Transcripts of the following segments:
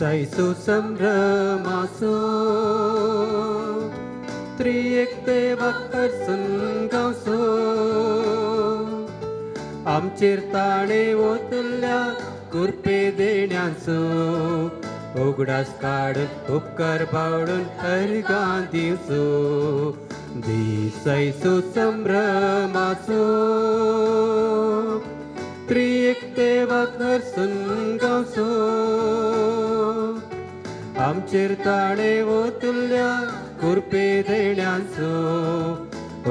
दिसायसो संभ्रमासो त्रिएक देवाक हरसून गावसो आमचेर ताणे ओतल्या कुरपे देण्याचो उगडास काड उपकार बावडून अर्गां दिवचो दिसायसो संभ्रमाचो त्रिएक देवाक हरसून गावसो आमचेर ताणे ओतल्या कुरपे देण्याचो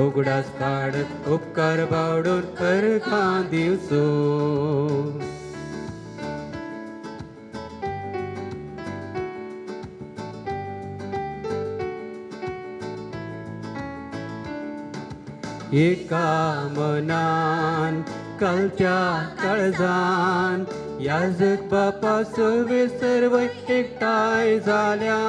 उगडास काडत उपकार बावडून अर्गां दिवचो एका मनान कालच्या काळजान याजक बापा सवे सर्व एकठांय जाल्या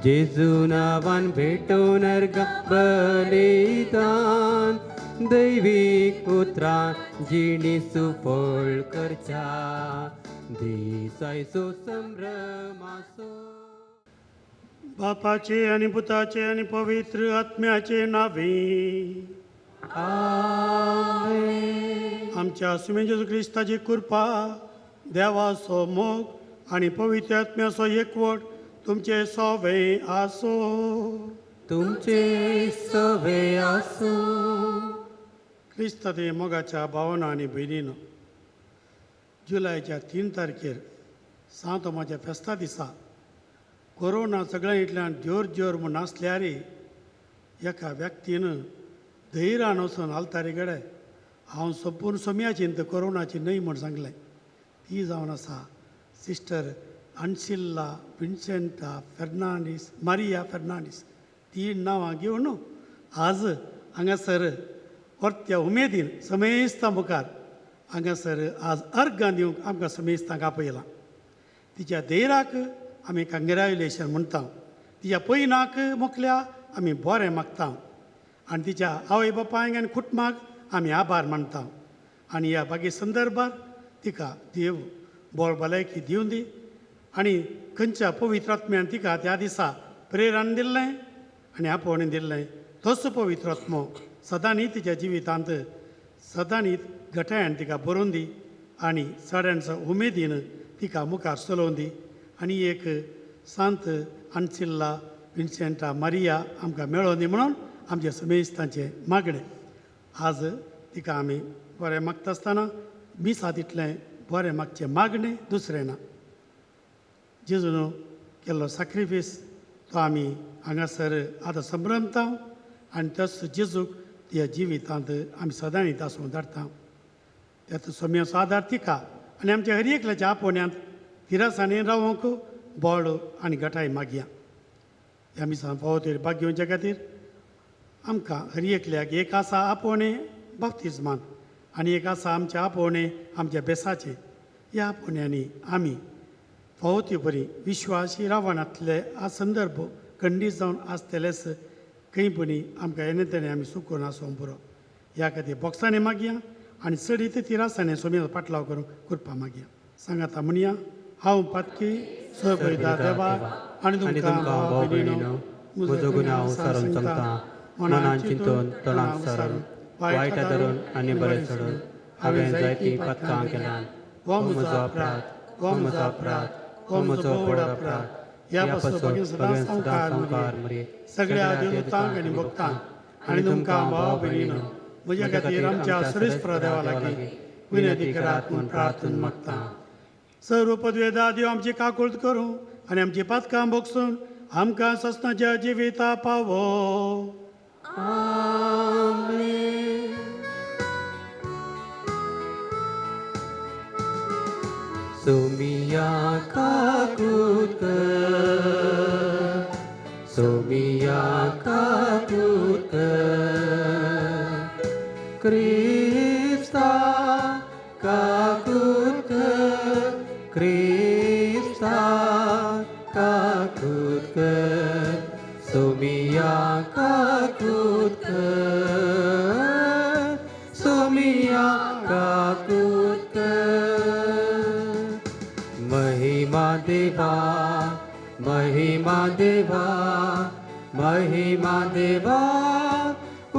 जेजू नांवान भेटोवन अर्गां बलिदान दैवीक पुत्रान जिणी सुफळ करच्या दिसायसो संभ्रमासो बापाचे आणि पुताचे आणि पवित्र आत्म्याचे नावे आमेन. आमच्या सुमे जेजू ख्रिस्ताची कृपा देवाचो मोग आणि पवित्र आत्म्याचो एकवट तुमचे सवे आसो तुमचे सवे आसो क्रिस्त ते मोगाच्या भावना आणि भयणीनो जुलयाच्या 3 तारखेर सांतोमाच्या फेस्ता दिसा कोरोना सगळ्यांतल्यान जोर जोर म्हूण नासल्यार एका व्यक्तीन धैर्यान वचून आलतारी गडे हांव संपूर्ण सोम्याची तर कोरोनाची न्हय म्हूण सांगलें ती जावन आसा सिस्टर अन्सिल्ला विन्सेंटा फेर्नांडीस मारिया फेर्नांडीस ती नांवां घेवन आज हांगासर परत्या उमेदीन समेस्तां मुखार हांगासर आज अर्गां दिवंक आमकां समेस्तांक आपयलां तिच्या धैर्याक आमी कांग्रेच्युलेशन म्हणटा तिच्या पयनाक मोकल्या आमी बरें मागता आनी तिच्या आवय बापायक आनी कुटुंबाक आमी आभार मानता आनी ह्या बागे संदर्भात तिका देव बळ भलायकी दिवन दी आनी खंयच्या पवित्र आत्म्यान तिका त्या दिसा प्रेरण दिल्लें आनी आपोवणें दिल्लें तोच पवित्र आत्मो सदांनी तिच्या जिवितांत सदांनी घटायान तिका बरोवन दी आनी सगळ्यांचो उमेदीन तिका मुखार चलोवन दी आनी एक सांत अन्सिल्ला विन्सेंटा मारिया आमकां मेळोवन दी म्हणून आमचे समेस्तांचे मागणें आज तिका आमी बरें मागता आसतना मिसात इतलें बरें मागचें मागणें दुसरें ना जेजून केल्लो सॅक्रिफीस तो आमी हांगासर आतां संभ्रमता आनी तस जेजूक तिच्या जिवितांत आमी सदांनी तासून धाडटा त्यात सोम्याचो आदार तिका आनी आमच्या हर एकल्याच्या आपोवण्यांत तिरासांनी रावूंक बळ आनी घटाय मागया ह्या मिसान फावो तरी भाग घेवच्या खातीर आमकां हर एकल्याक एक आसा आपोवणें बाप्तिस्मान आनी एक आसा आमचें आपोवणें आमच्या बेसाचें ह्या आपोवण्यांनी आमी फावो ती बरी विश्वासी रावणांतले आ संदर्भ खंडीत जावन आसतलेच खंयपणी आमकां येणे तेणे आमी सुकून आसूं पुरो ह्या खातीर बोक्सांनी मागया आनी चडीत तिरासांनी सोम्याचो पाटलाव करूंक कृपा मागया सांगाता म्हणया हांव पातकी सोयपयता देवाक आनी तुमकां भाव भयणीनो म्हजो गुन्यांव सारून सांगता मनान चिंतून तोंडाक सारून वायटा धरून आनी बरें चडून हांवें जायतीं पातकां केल्यान हो म्हजो अपराध हो म्हजो अपराध हो म्हजो व्हड अपराध ह्या पासून सदां संवकार मरे सगळ्या देवतांक आनी भक्तांक आनी तुमकां भाव भयणीनो म्हज्या खातीर आमच्या सर्वेस्पर देवा लागीं विनंती करात म्हूण प्रार्थना मागता सर्व पदवेदा देव आमची काकूळट करूं आनी आमची पातकां भोगसून आमकां ससनाच्या जिविता पावो आमेन. सोमिया काकूट कर सोमिया काकूट कर क्रिस्ता काकूट कर क्रिस्ता काकूट कर सोमिया काकूट कर सोमिया काकूट कर महिमा दे देवा महिमा देवा महिमा देवा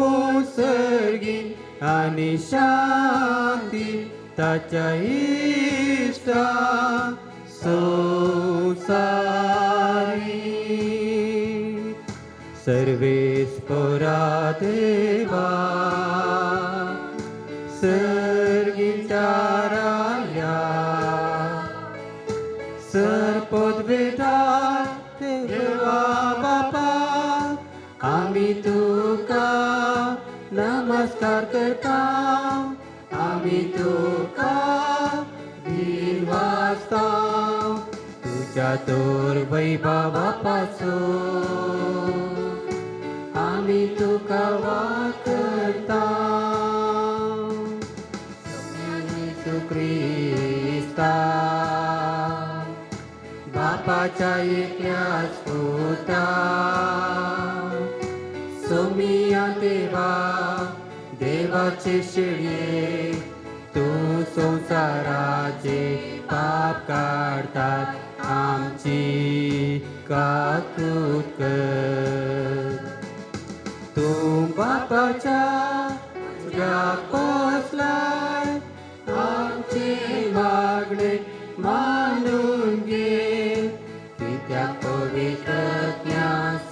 उत्सर्गी आणि शांती ताच्या इष्टा संसारी सर्वेस्परा देवा सर्गीच्या राया सरपदवेदार देवा बापा आम्ही तुका नमस्कार करता आम्ही तुका दिन वाजता तुझ्या तोर वैभवापासून आम्ही तुका वाकता येशू ख्रिस्ता बापाच्या एकल्याच पुता सोमिया देवा देवाचे शेळये तू संसाराचे पाप काढतात आमची काकूत कर तू बापाच्या तुझ्या पोचलाय आमची मागणे मानून घे त्या पवित्र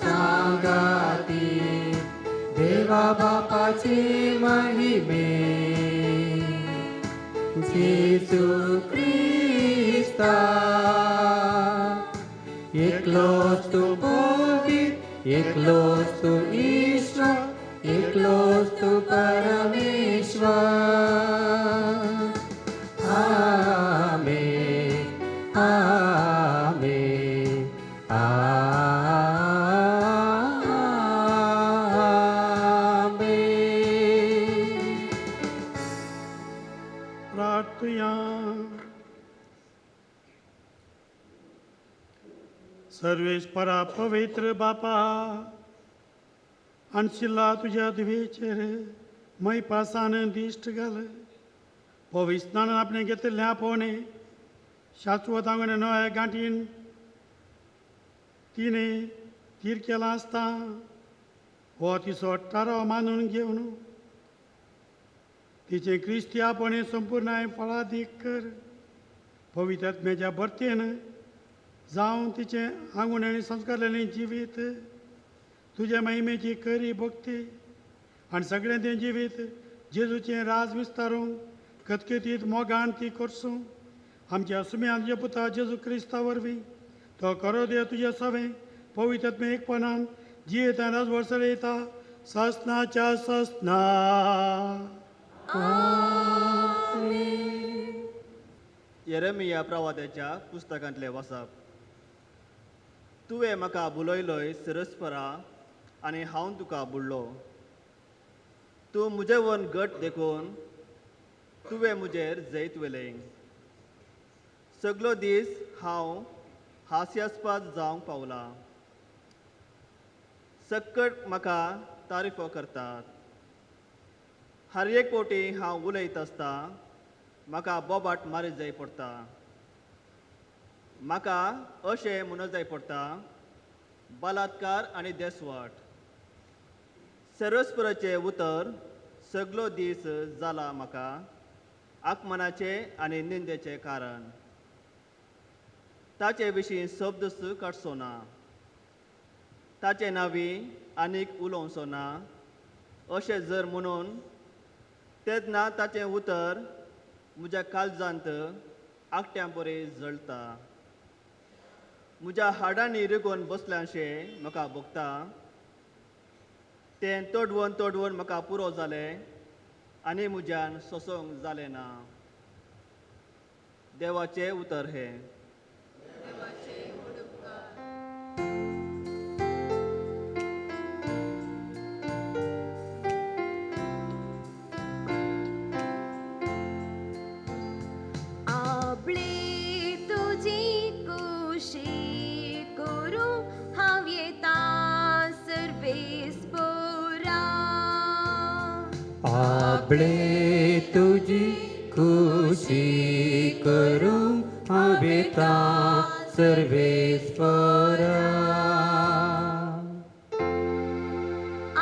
सांगाती देवा बापाची महिमे जेसू ख्रिस्ता एकलोच तू पवित्र एकलोच तू ईश्वर एकलोच तू परमेश्वर आमेन आमेन आमेन प्रार्थया सर्वेश्वरा पवित्र बापा आणशिल्ला तुझ्या दिवेचेर मै पासान दिश्ट घाल पविस्नान आपणे घेतल्या पोणे शाश्वत आंगण नव्या गांठीन तिने तीर केला असता हो तिचो टारो मानून घेवन तिचे क्रिस्तियापणे संपूर्ण फळादीक कर पवित्र आत्म्याच्या भरतेन जावं तिचे आंगण आनी संस्कारलेलें जिवीत तुझ्या महिमेची खरी भक्ती आनी सगळें तें जिवीत जेजूचें राज विस्तारूंक खतखतीत मोगान ती करसूं आमच्या सुम्याच्या पुता जेजू क्रिस्ता वरवीं तो करो दे तुझे सवें पवित्र आत्मे एकपणान जियेत आनी राजवट चलयता ससनाच्या ससना येरेमिया प्रवाद्याच्या पुस्तकांतले वाचप तुवें म्हाका बुलयलोय सिरस्परा आनी हांव तुका बुडलो तूं म्हजे वन घट देखून तुवें म्हजेर जैत वेलें सगलो दीस हांव हास्यास्पद जावंक पावला सक्कट म्हाका तारीफो करतात हर एक पोटी हांव उलयत आसता म्हाका बोबाट मारीत जाय पडटा म्हाका अशें म्हणत जाय पडटा बलात्कार आनी देसवाट सरस्पराचें उतर सगलो दीस जाला म्हाका आकमनाचें आनी निंदेचें कारण ताचे विशीं शब्दच काडचो ना ताचे नांवी आनीक उलोवचो ना अशें जर म्हणून तेन्ना ताचें उतर म्हज्या काळजांत आकट्यां बरें जळटा म्हज्या हाडांनी रिगोवन बसल्याशें म्हाका भोगता तें तोडवून म्हाका पुरो जालें आनी म्हज्यान सोंसोंक जालें ना देवाचें उतर हें आपले तुझी खुशी करूं हवेता सर्वेस्परा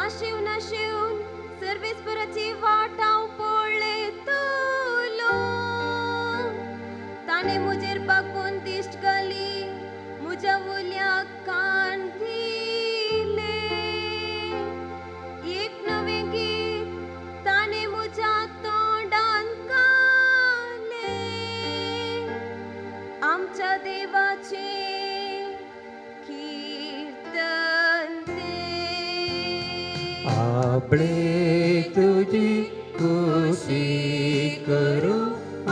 आशेवन आशेवन सर्वेस्पराची वाट हांव पळय तुलो ताणे मुजेर पाकून दिश्ट घाली म्हज्या उल्याक कान दिले एक नवें गीत ताणे म्हज्या तोंडान घाले आमच्या देवाचे कीर्तन ते आपले तुझी खुशी करू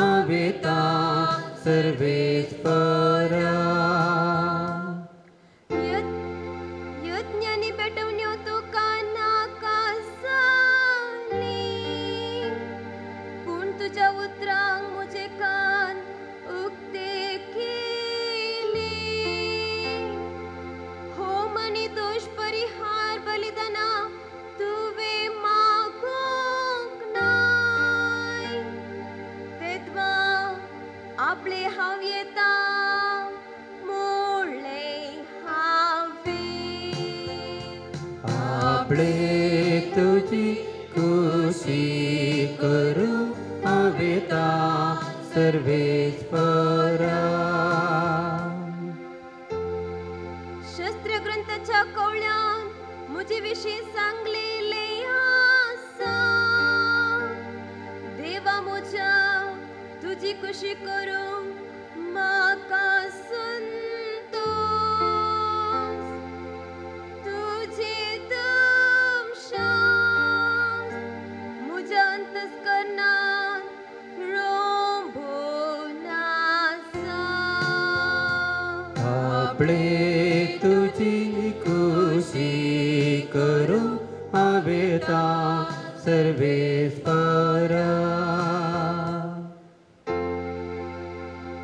आवेता सर्वेस्परा यज्ञानी पेटवण्यो तुका नाका पूण तुझ्या उतरांक म्हजे कान उक्ते केले होम आनी दोश परिहार बलिदाना तुवें मागूंक नाय तेद्वा आपले हांव येता मोडले हांवें आपले तुझी खुशी करू आवेता सर्वेस्परा शस्त्र ग्रंथाच्या कवळ्यान म्हजे विशीं सांगलेले आसा देवा म्हज्या तुझी खुशी करूंक म्हाका संतोष तुझे दमशास म्हज्या अंतस्करणान रोंबून आसा आपले तुझी खुशी करू आवेता सर्वेस्परा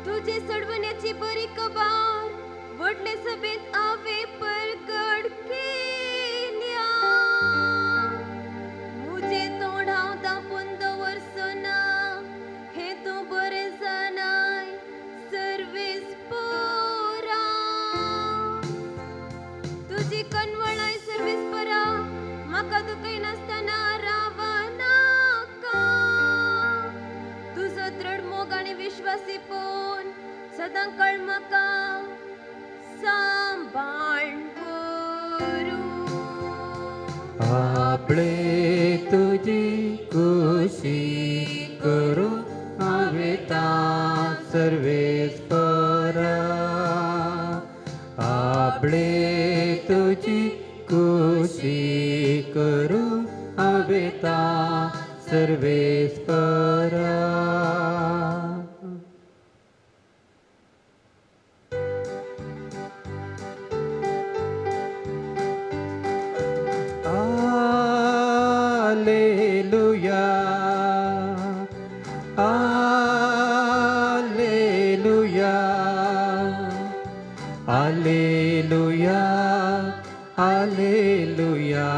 तुझे सडवण्याची बरी खबर व्हडले सभेत हांवें परगट केल्या म्हजे तोंड हांव दापून दवरसना हें तूं बरें जाणाय सर्वेस्परा तुजी कनवळाय सर्वेस्परा म्हाका दुखय नासतना रावनाका तुजो दृढ मोग आनी विश्वासी पोवन सदांकाळ म्हाका सांबाळून करूं आपले तुझी खुशी करू आवेता सर्वेस्परा आपले तुझी खुशी करू आवेता सर्वेस्परा Alleluia, Alleluia, Alleluia, Alleluia,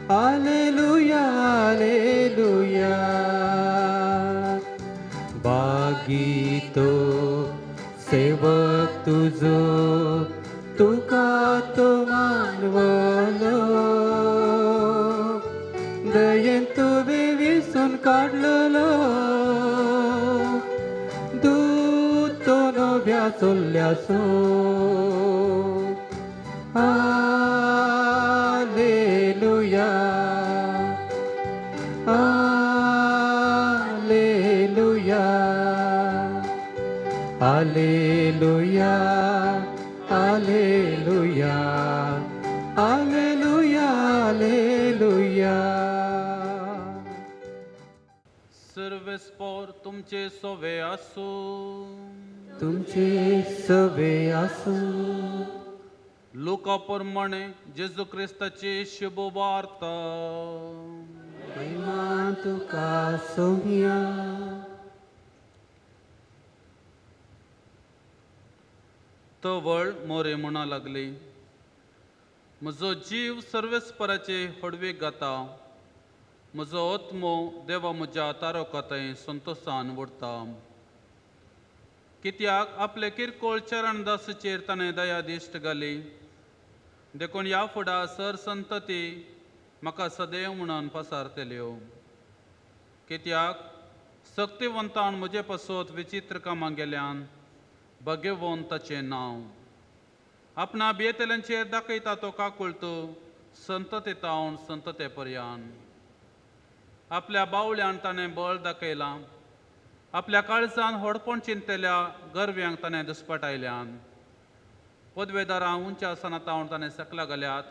Alleluia, Alleluia. बागीतो सेवक तुझो तुका तो मानवलो दयेन तुवें विसून काडलेलो दूत तो नव्या चोल्ल्याचो Alleluia, Alleluia, Alleluia, Alleluia, Alleluia, Alleluia. सर्वेस्पर तुमचे सोवे आसू तुमचे सवे आसू लोका प्रमाणे जेजू क्रिस्ताची शुभ वार्ता महिमा तुका सोम्या तवळ मोरे म्हणा लागली म्हजो जीव सर्वेस्पराचे हडवेक घाता म्हजो आत्मो देवा म्हज्या तारकाताय संतोशान उरता कित्याक आपले किरकोळ चरणदासचेर ताणें दया दिश्ट घाली. देखून ह्या फुडा सर संतती म्हाका सदैव म्हणून पसारतल्यो. कित्याक सक्तिवंतान म्हजे पासत विचित्र कामां गेल्यान भगवंत ताचें नांव. आपणा भियेतल्यांचेर दाखयता तो काकुळतो संतते तावन संतते पर्यान. आपल्या बावळ्यान ताणें बळ दाखयलां. आपल्या काळजान होडपण चिंतलेल्या गरव्यांक ताणें दुस्पटायल्यान. पदवेदारां उंच आसना तावन ताणें सकला घाल्यात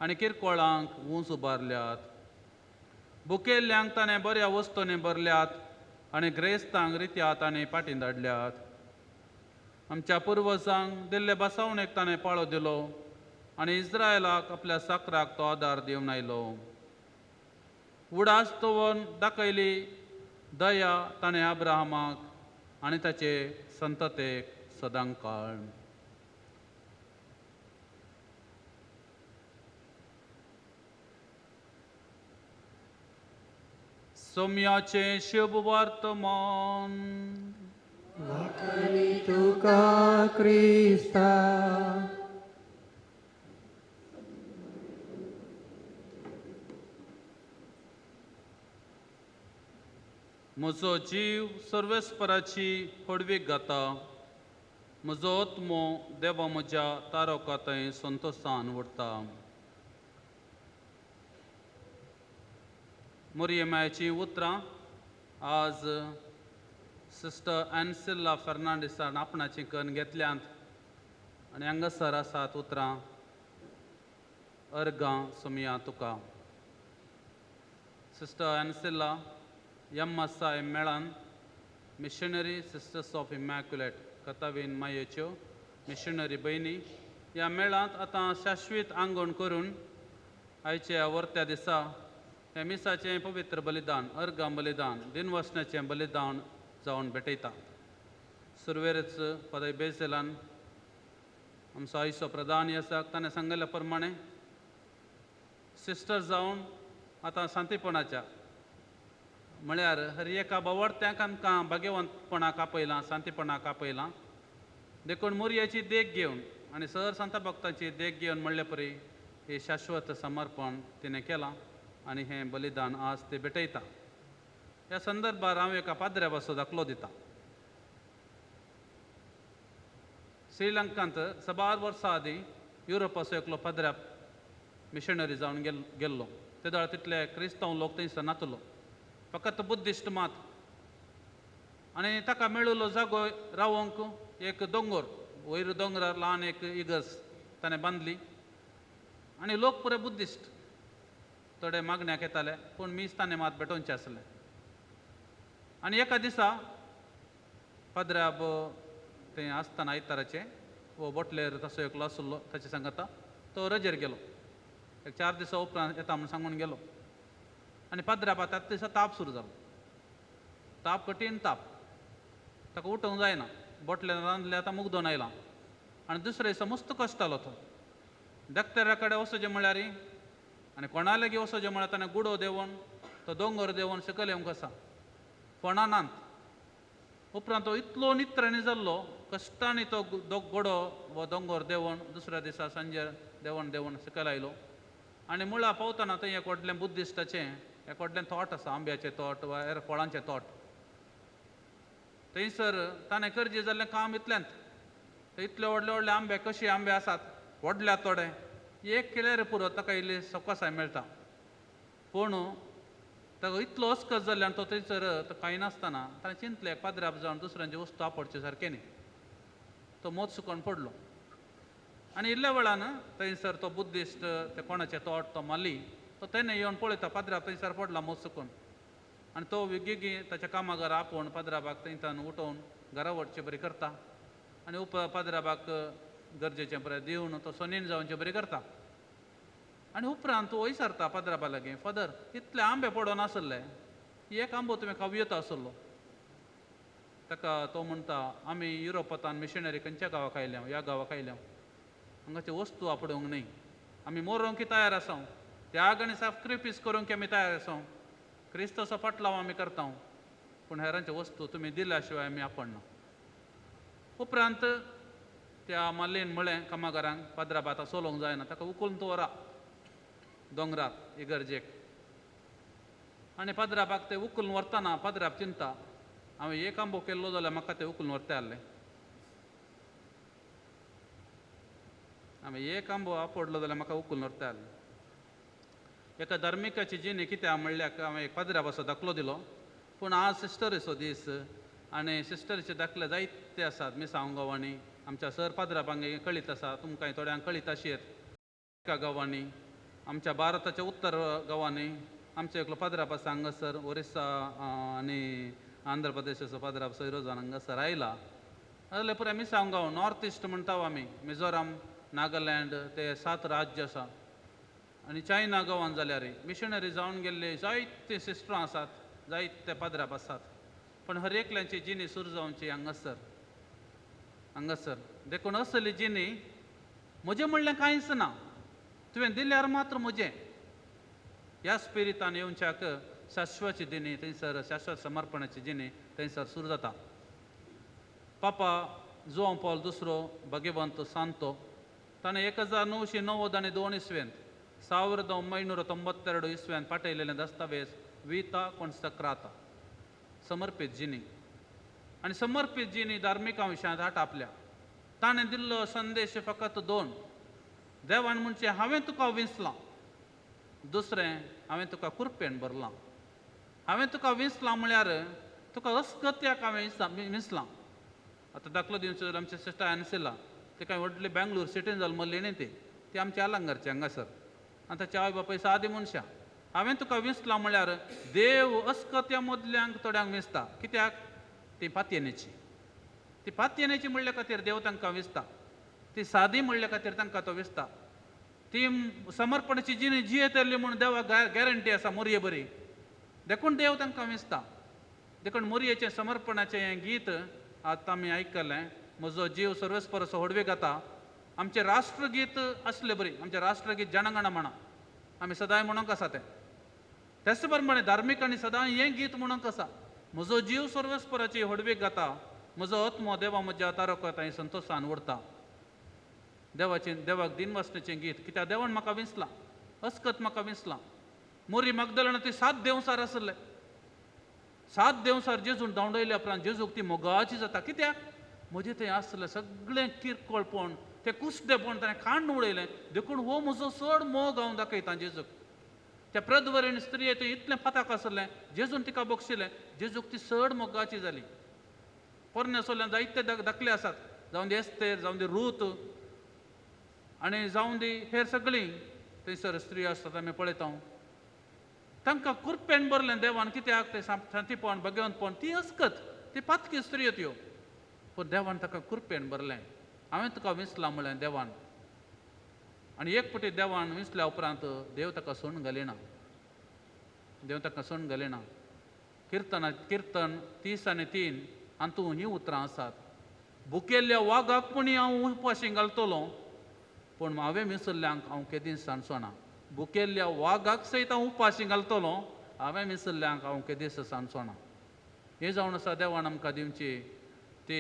आनी किरकोळांक उंच उबारल्यात. बुकेल्ल्यांक ताणें बऱ्या वस्तूंनी भरल्यात आनी ग्रेस्तांक रित्यात आनी पाटी धाडल्यात. आमच्या पुर्वजांक दिल्ले बसावणेक ताणें पाळो दिलो आनी इस्रायलाक आपल्या साकराक तो आदार दिवन आयलो. उडास दवरून दाखयली दया ताणें अब्राहमाक आनी ताचे संततेक सदां काळ. सोम्याचे शुभ वर्तमान. वाकली तुका क्रिस्ता. म्हजो जीव सर्वेस्पराची पडवीक घाता. म्हजो आत्मो देवा म्हज्या तारका थंय संतोशान उरता. मोरयेमाची उतरां आज सिस्टर एन्सिल्ला फर्नांडिसान आपणाची कन्न घेतल्यांत आनी हांगासर आसात उतरां. अर्गां सोमिया तुका. Sister Ancilla MSI. मेळान मिशनरी सिस्टर्स ऑफ इमॅक्युलेट कतावीन मायेच्यो मिशनरी भयणी ह्या मेळांत आतां शाश्वीत आंगण करून आयच्या वर्त्या दिसा हे मिसाचें पवित्र बलिदान अर्गां बलिदान दिनवसण्याचें बलिदान जावन भेटयता. सुरवेरच पदय बेसेलान आमचो आयचो प्रधान येसाक ताणें सांगल्या प्रमाणे सिस्टर जावन आतां शांतीपणाच्या म्हळ्यार हर एका बावडत्यांक आमकां भाग्यवंतपणाक आपयलां शांतीपणाक आपयलां. देखून मोरयाची देख घेवन आनी सर संत भक्तांची देख घेवन म्हणले परी हे शाश्वत समर्पण तिणें केलां आनी हें बलिदान आज ते भेटयता. ह्या संदर्भार हांव एका पाद्र्या पासो दाखलो दिता. श्रीलंकांत 6 वर्सां आदीं युरोपाचो एकलो पाद्र्या मिशनरी जावन गेल्लो. ते दाळ तितले क्रिस्तांव लोक थंयसर नातलो, फकत बुद्धिस्ट मात. आनी ताका मेळिल्लो जागो रावंक एक दोंगर वयर दोंगरार ल्हान एक इगर्ज ताणें बांदली आनी लोक पुरे बुद्धिस्ट. थोडे मागण्याक येताले पूण मीच ताणें मात भेटोवचें आसलें. आनी एका दिसा पाद्र्याब थंय आसतना आयताराचे वो बोटलेर तसो एकलो आसलो ताचे सांगता तो रजेर गेलो. एक 4 दिसा उपरांत येता म्हूण सांगून गेलो आनी पाद्र्याबा त्याच दिसा ताप सुरू जालो. ताप कठीण ताप. ताका उठोवंक जायना. बोटलेन रांदलें आतां मुगदोन आयलां आनी दुसरे दिसा मस्त कश्ट जालो तो. डॉक्टरा कडेन वचचें म्हळ्यार आनी कोणा लागीं वचचें म्हळ्यार ताणें गुडो देंवोन तो दोंगर देंवोन सकयल येवंक आसा फोणानांत. उपरांत तो इतलो नित्रांनी जाल्लो कश्टांनी तो गोडो वो दोंगर देंवोन दुसऱ्या दिसा सांजे देंवोन सकयल आयलो. आनी मुळा पावतना थंय एक व्हडलें बुद्धिस्टाचें एक व्हडलें तोट आसा आंब्याचें तोट वा हेर फळांचें तोट. थंयसर ताणें करचें जाल्लें काम इतलेंत. थंय इतले व्हडले व्हडले आंबे कशे आंबे आसात व्हडल्या तोडे एक केल्यार पुरो ताका इल्ली सवकासाय मेळटा. पूण ताका इतलो अस्कस जाल्ल्यान तो थंयसर कांय नासतना ताणें चिंतलें पाद्र्याब जावन दुसऱ्यांची वस्तू आपडच्यो सारकें न्ही. तो मोत सुकोवन पडलो आनी इल्ल्या वेळान थंयसर तो बुद्धिस्ट ते कोणाचे तोट तो माली तो तेन्ना येवन पळयता पाद्र्याब थंयसर पडला मोत सुकोवन. आनी तो विगी ताच्या कामागार आपोवन पाद्र्याबाक थंयच्यान उठोवन घरा व्हरचें बरें करता आनी पाद्र्याबाक गरजेचें बरें दिवन तो सोनीन जावचें बरें करता. आनी उपरांत तूं वयसारता पाद्र्याबा लागीं फादर इतले आंबे पडोन आसले एक आंबो तुवें खावं येता आसलो. ताका तो म्हणटा आमी युरोपांत मिशनरी खंयच्या गांवाक आयल्या ह्या गांवाक आयल्या हांगाच्यो वस्तू आपडोवंक न्ही. आमी मरोवंक तयार आसा त्याग आनी सॅक्रिफीस करूंक आमी तयार आसा. क्रिस्ताचो फाटलाव आमी करता पूण हेरांच्यो वस्तू तुमी दिल्या शिवाय आमी आपडना. उपरांत त्या माल्लेन म्हळें कामागारांक पाद्राब आतां सोलोंक जायना ताका उखलून दवरा दोंगराक इगर्जेक आनी पाद्राबाक ते उखलून व्हरतना पाद्राब चिंता हांवें एक आंबो केल्लो जाल्यार म्हाका ते उखलून व्हरता आसलें हांवें एक आंबो आपडलो जाल्यार म्हाका उखलून व्हरता आसलें एका धार्मिकाची जिणी कित्याक म्हणल्यार हांवें एक पाद्राब असो दाखलो दिलो पूण आज सिस्टरीचो दीस आनी सिस्टरीचे दाखले जायते आसात मिसांव गांवांनी आमच्या सर पाद्राबांक कळीत आसा तुमकांय थोड्यांक कळीत आशीत एका गांवांनी आमच्या भारताच्या उत्तर गांवांनी आमचो एकलो पाद्राब आसा हांगासर ओरिस्सा आनी आंध्र प्रदेशाचो पाद्राब सैरोजान हांगासर आयला जाल्यार पुराय मिसांव गांव नॉर्थ इस्ट म्हणटा आमी मिझोराम नागालँड ते 7 राज्य आसा आनी चायना गांवांत जाल्यार मिशनरी जावन गेल्ले जायते सिस्टरां आसात जायते पाद्राब आसात पण हर एकल्यांची जिणी सुरू जावची हांगासर देखून असली जिणी म्हजें म्हणलें कांयच ना तुवें दिल्यार मात्र म्हजें ह्या स्पिरितान येवच्याक शाश्वची जिणी थंयसर शाश्वत समर्पणाची जिणी थंयसर सुरू जाता पापा जुआंव पॉल दुसरो भगवंत सांतो ताणें 1990 आनी 2 इसवेंत 1992 इसव्यांत पाठयलेलें दस्तावेज विता कॉन्सक्राता समर्पीत जिणी आनी समर्पीत जिणी धार्मिकां विशयांत आपल्या ताणें दिल्लो संदेश फकत 2 देवान म्हणचे हांवें तुका विंसलां दुसरें हांवें तुका कुरपेन भरलां हांवें तुका विंसलां म्हळ्यार तुका अस्कत्याक हांवें विंसलां आतां दाखलो दिवचो जाल्यार आमचे सिस्टर एन्सिला ते कांय व्हडले बेंगलोर सिटीन जाल मल्ली न्ही ती आमच्या आलंगारचे हांगासर आनी ताचे आवय बापूय सादी मनशां हांवें तुका विंसलां म्हळ्यार देव अस्कत्या मदल्यांक थोड्यांक विंसता कित्याक ती पातयेनेची म्हणल्या खातीर देव तांकां विंसता ती सादी म्हणल्या खातीर तांकां तो विंसता ती समर्पणाची जिणी जियेत येयल्ली म्हूण देवाक गॅरंटी आसा मोरये बरी देखून देव तांकां विंसता देखून मोरयेचें समर्पणाचें हें गीत आतां आमी आयकलें म्हजो जीव सर्वेस्पर असो होडवे घाता आमचें राष्ट्रगीत आसलें बरी आमचें राष्ट्रगीत जनगण म्हणा आमी सदांय म्हणूंक आसा तें तेच प्रमाणे धार्मिकांनी सदां हें गीत म्हणूंक आसा म्हजो जीव सर्वेस्पराची होडवेक घाता म्हजो आत्मो देवा म्हज्या तारको तांय संतोशान उरता देवाक दिनवासणेचें गीत कित्याक देवान म्हाका विंसलां अस्कत म्हाका विंसलां मोरी magdalena ती 7 देंवसार आसले 7 देंवसार जेजून धांवडयल्या उपरांत जेजूक ती मोगाची जाता कित्याक म्हजें थंय आसलें सगळें किरकोळपण तें कुस्तेपण ताणें काडून उडयलें देखून हो म्हजो चड मोग हांव दाखयतां जेजूक त्या प्रदवरीण स्त्रिये थंय इतलें फाताक आसलें जेजून तिका बक्षिलें जेजूक ती चड मोगाची जाली पोरण्या सोल्यान जायते दाखले आसात जावं दी एस्तेर जावं दी रूत आनी जावं दी हेर सगळीं थंयसर स्त्री आसतात आमी पळयता तांकां कुरपेन भरलें देवान कित्याक तें शांतीपण भगवंतपण ती अस्कत ती पातकी स्त्रियो त्यो पूण देवान ताका कुरपेन भरलें हांवें तुका विंसलां म्हळें देवान आनी एक फावटी देवान विंसल्या उपरांत देव ताका सोडून घालिना देव ताका सोडून घालिना कीर्तन 30 आनी 3 हातूंत हीं उतरां आसात भुकेल्ल्या वागाक पुणी हांव उपाशी घालतलो पूण हांवें विसरल्यांक हांव केदींच सांडचोना भुकेल्ल्या वागाक सयत हांव उपाशी घालतलो हांवें विसरल्यांक हांव केदींच सांडचोना हें जावन आसा देवान आमकां दिवची ती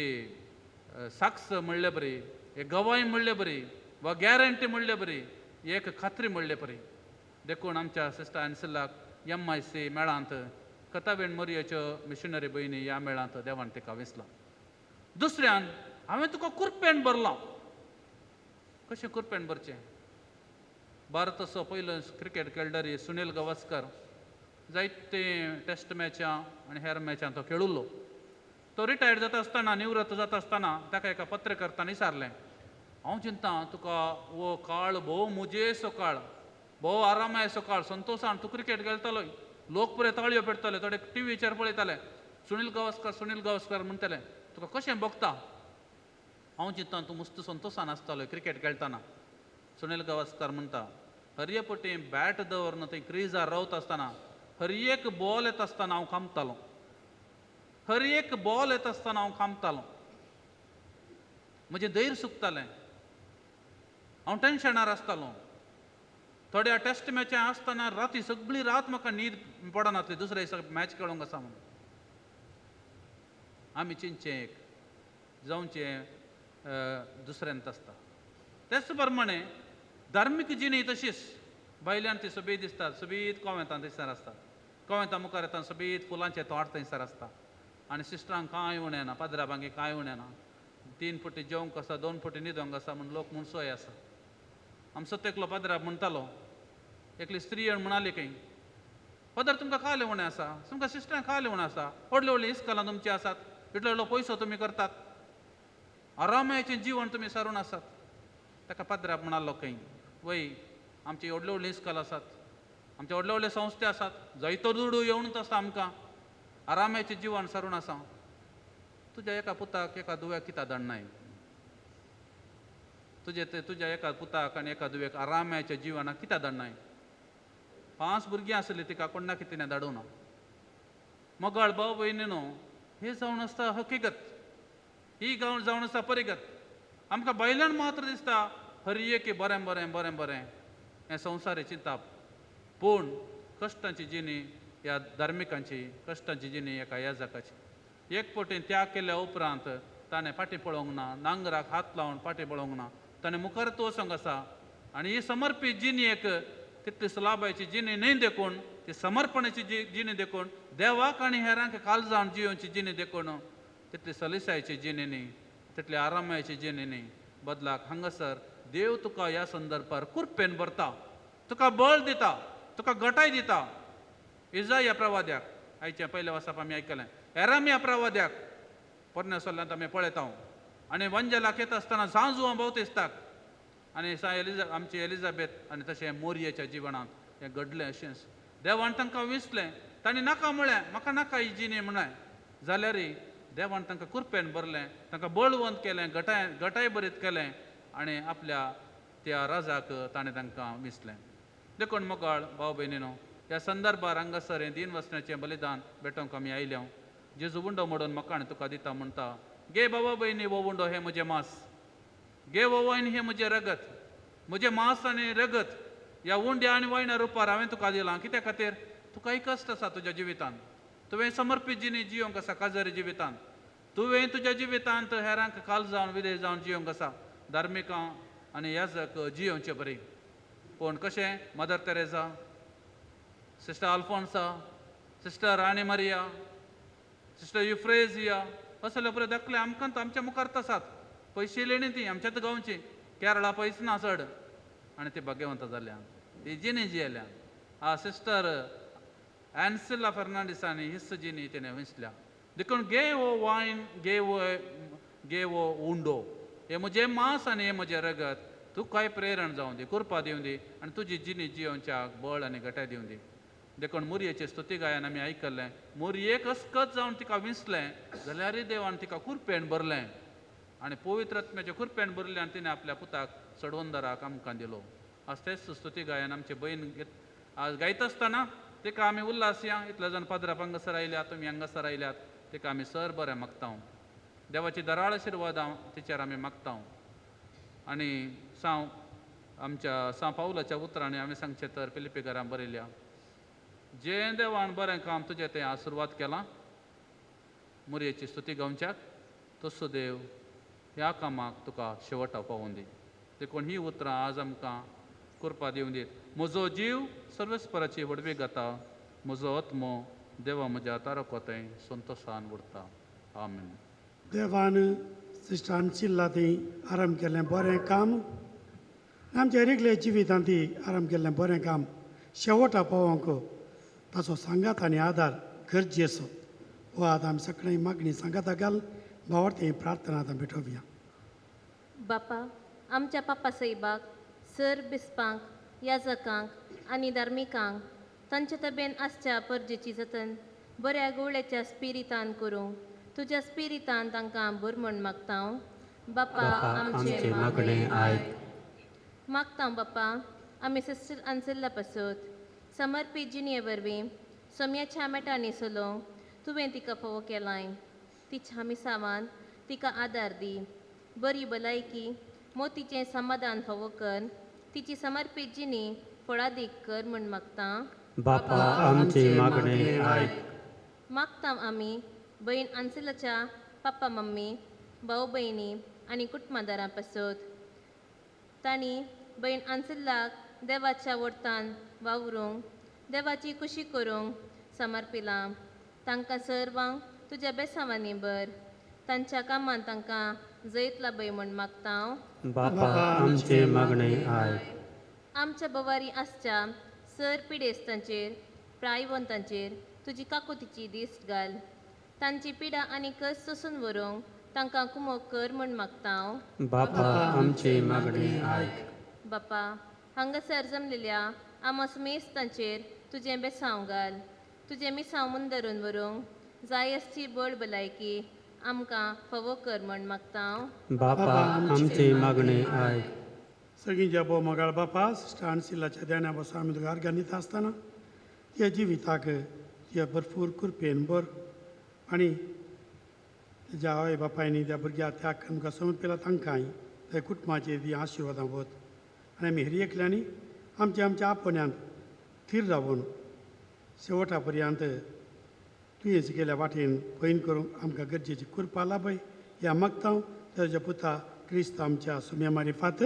साक्ष म्हणले बरी एक गवाय म्हणले बरी वा गॅरंटी म्हणले बरी एक खात्री म्हणले बरी देखून आमच्या सिस्टर एन्सिलाक MIC मेळांत कथावेण मोरयेच्यो मिशनरी भयणी ह्या मेळांत देवान तिका विंसलां दुसऱ्यान हांवें तुका कुरपेन भरलां कशें कुरपेन भरचें भारताचो पयलो क्रिकेट खेळडारी सुनील गावस्कर जायते टेस्ट मॅचां आनी हेर मॅचां तो खेळुल्लो तो रिटायर्ड जाता आसतना निवृत्त जाता आसतना ताका एका पत्रकारान विचारलें हांव चिंतां तुका हो काळ भोव मुजेसो काळ भोव आरामायसो काळ संतोशान तूं क्रिकेट खेळटालोय लोक पुरे ताळयो पेटताले थोडे टीव्हीचेर पळयताले सुनील गावस्कर म्हणटाले तुका कशें भोगता हांव चिंतां तूं मस्त संतोशान आसतालो क्रिकेट खेळटाना सुनील गावस्कर म्हणटा हर एक फावटी बॅट दवरन थंय क्रिजार रावता आसतना हर एक बॉल येता आसतना हांव खांबतालो हर एक बॉल येता आसतना हांव खांबतालो म्हजें धैर्य सुकतालें हांव टेन्शनार आसतालो थोड्या टेस्ट मॅचां आसतना राती सगळी रात म्हाका न्हीद पडनासली दुसऱ्या दिसा मॅच खेळोंक आसा म्हणून आमी चिंतचें एक जावचें दुसऱ्यांत आसता. तेच प्रमाणे धार्मीक जिणी तशीच भायल्यान ती सोबीत दिसतात, सोबीत कोवेंतां थंयसर आसतात. कोवेंतां मुखार येता सोबीत फुलांचे तोंड थंयसर आसता आनी सिस्टरांक कांय उणें ना, पाद्राबांगे कांय उणें ना. 3 फावटी जेवंक आसा, 2 फावटी न्हिदोंक आसा म्हूण लोक म्हूण सोय आसा. आमचो एकलो पाद्राब म्हणटालो, एकली स्त्री येवन म्हणाली खंय, पाद्र तुमकां काले उणें आसा, तुमकां सिस्टरांक काले उणें आसा, व्हडले व्हडले इस्कॉलां तुमची आसात, इतलो व्हडलो पयसो तुमी करतात, आरामाचें जीवन तुमी सारून आसात. ताका पाद्राब म्हणालो खंय, वय आमची व्हडले व्हडले इस्कॉल आसात, आमचे व्हडले व्हडले संस्थे आसात, जायतो दुडू येवनूच आसा आमकां, आरामाचें जीवन सारून आसा. तुज्या एका पुताक एका दुव्याक कित्याक धाडनाय? तुज्या एका पुताक आनी एका दुव्याक आरामाच्या जिवनाक कित्याक धाडनाय? 5 भुरगीं आसलीं तिका, कोणा कितें धाडूं ना. मोगाळ भाव भयणीनो, हे जावन आसता हकिगत, ही जावन आसता परिगत. आमकां भायल्यान मात्र दिसता हर एक बरें बरें बरें बरें हें संवसारी चिंताप, पूण कश्टांची जिणी ह्या धार्मिकांची, कश्टांची जिणी एका याजकाची. एक फावटी त्याग केल्या उपरांत ताणें फाटीं पळोवंक ना, नांगराक हात लावन फाटीं पळोवंक ना, ताणें मुखारच वचोंक आसा. आनी ही समर्पीत जिणी एक तितली सुलाबाची जिणी न्हय देखून, ती समर्पणाची जिणी देखून, देवाक आनी हेरांक काळजावन जियोवची जिणी देखून, तितली सलिसायची जिणी न्ही, तितली आरामायची जिणी न्ही. बदलाक हांगासर देव तुका ह्या संदर्भार कुरपेन भरता, तुका बळ दिता, तुका घटाय दिता. इजाय ह्या प्रवाद्याक आयच्या पयल्या वर्साप आमी आयकलें, एराम ह्या प्रवाद्याक पोरन्यासोल्ल्यांत आमी पळयता. आनी वंजलाक येता आसतना जांजुवां भोंवतेसताक आनी आमची एलिझाबेथ आनी तशें मोरयेच्या जिवनांत हें घडलें. अशेंच देवान तांकां विसलें, तांणी नाका म्हळें, म्हाका नाका ही जिणी म्हणाय, जाल्यारय देवान तांकां कुरपेन भरलें, तांकां बळवंत केलें, घटाय बरीत केलें आनी आपल्या त्या राजाक ताणें तांकां विसलें. देखून मोगाळ भाव भयणीनो, ह्या संदर्भार हांगासर हें दीन वचण्याचें बलिदान भेटोवंक आमी आयल्या. जेजू उंडो मोडून मकाण तुका दिता म्हणटा, गे बाबा भयणी वो उंडो हें म्हजें मांस, गे वो वायन हें म्हजें रगत, म्हजें मांस आनी रगत ह्या उंड्या आनी वायना रुपार हांवें तुका दिलां. कित्या खातीर? तुकाय कश्ट आसा तुज्या जिवितांत, तुवें समर्पीत जिणी जियोंक आसा काजरी जिवितांत, तुवें तुज्या जिवितांत हेरांक काल जावन विधेय जावन जियोंक आसा, धार्मिकां आनी याजक जियोवचें बरी. पूण कशें? मदर तेरेसा, सिस्टर आल्फोन्सा, सिस्टर राणी मारिया, सिस्टर युफ्रेजिया, असले बरे दाखले आमकां आमच्या मुखार आसात. पयशे लेणी ती आमच्याच गांवची, केरळा पयस ना चड, आनी ती भाग्यवंत जाल्या, ती जिणी जियेल्या. सिस्टर एन्सिला फर्नांडिसांनी हिस्स जिणी तिणें विसल्या. देखून गे वो वायन, गे वो उंडो, हे म्हजें मांस आनी हे म्हजें रगत, तुकाय प्रेरण जावं दी, कृपा दिवं दी आनी तुजी जिणी जियोवच्याक बळ आनी घटाय दिवं दी. देखून मुरयेचें स्तुती गायन आमी आयकल्लें. मुरयेक अस्कत जावन तिका विसलें जाल्यारय देवान तिका कुरपेन भरलें आनी पवित्र आत्म्याचे कुरपेन भरलें आनी तिणें आपल्या पुताक चडवंदराक आमकां दिलो. आज तेच स्तुती गायन आमचे भयण आज गायता आसतना तिका आमी उल्हास या. इतले जाण पाद्राप हांगासर आयल्यात, तुमी हांगासर आयल्यात, तिका आमी सर बरें मागता. देवाची दराळ आशिर्वाद तिचेर आमी मागता. आनी आमच्या पावलाच्या उतरांनी आमी सांगचें तर फिलिपी घरां बरयल्या, जें देवान बरें काम तुजें तें आशिर्वाद केलां मुरयेची स्तुती गावच्याक, तसो देव ह्या कामाक तुका शेवटा पावोवन दी. देखून ही उतरां आज आमकां कृपा दिवं दीत. म्हजो जीव सर्वेस्पराची वडवी घाता, म्हजो आत्मो देवा म्हज्या तारकोताय संतोशान उरता. आमीन. देवान सिस्टर चिल्ला ती आराम केल्लें बरें काम, आमच्या रेगले जिवितांत ती आराम केल्लें बरें काम शेवटा पावोवंक ताचो सांगात आनी आदार गरजेचो. हो आतां आमी सगळीं मागणी सांगाता घाल भावार्थी प्रार्थना आतां भेटोवया. बापा, आमच्या पापा साहेबाक, सर बिस्पांक, याजकांक आनी धार्मिकांक तांचे तबेन आसच्या परजेची जतन बऱ्या गवळ्याच्या स्पिरितान करूंक तुज्या स्पिरितान तांकां भर म्हण मागता. बापा आमचे मागणे आयक. मागता बापा, आमी सिस्टर आन्सिल्ला पासत समर्पीत जिणे वरवीं सोम्याच्या मेटांनी चलोवंक तुवें तिका फोव केलाय. तिच्या मिसावान तिका आदार दी, बरी भलायकी मोतीचें समाधान फोव कर, तिची समर्पीत जिणी फळादीक कर म्हण मागता. बापा आमचे मागणे आयक. मागता आमी भयण आन्सिलाच्या पापा मम्मी भाऊ भयणी आनी कुटुंबादारां पासत तांणी भयण आंसिल्लाक देवाच्या वर्तान वावरूंक देवाची खुशी करूंक समर्पिलां. तांकां सर्वांक तुज्या बेसांवांनी भर. तांच्या कामांत तांकां जैत लाभय म्हूण मागता हांव. बापा आमचे मागणे आयक. आमच्या बवारी आसच्या सर पिडेस्तांचेर प्रायवंतांचेर तुजी काकुतीची दिश्ट घाल. तांची पिडा आनी कस सोसून व्हरूंक तांकां कुमोग कर म्हूण मागता हांव. बापा आमचे मागणे आयक. बापा हांगासर जमलेल्या आमोस मेस्तांचेर तुजें बेसांव घाल. तुजें मिसांव मुंदरून व्हरूंक जाय आसची बळ भलायकी आमकां फावो कर म्हूण मागता हांव. बापा आमचे मागणे आयक. सगळीं जे बो मोगाळ बापा स्टानसिलाच्या ध्याना बसो आमी तुका अर्गानीत आसतना त्या जिविताक त्या भरपूर कृपेन भर आनी तेज्या आवय बापायनी त्या भुरग्याक त्या आमकां समर्पिला तांकांय त्या कुटुंबाचेर ती आशिर्वादां वत आनी आमी हेर एकल्यांनी आमच्या आपण्यान थीर रावून शेवटा पर्यंत तुवें केल्या वाटेन पैन करूंक आमकां गरजेची कृपा लाभय ह्या मागता तेज्या पुता क्रिस्त आमच्या सुम्या मारिफात.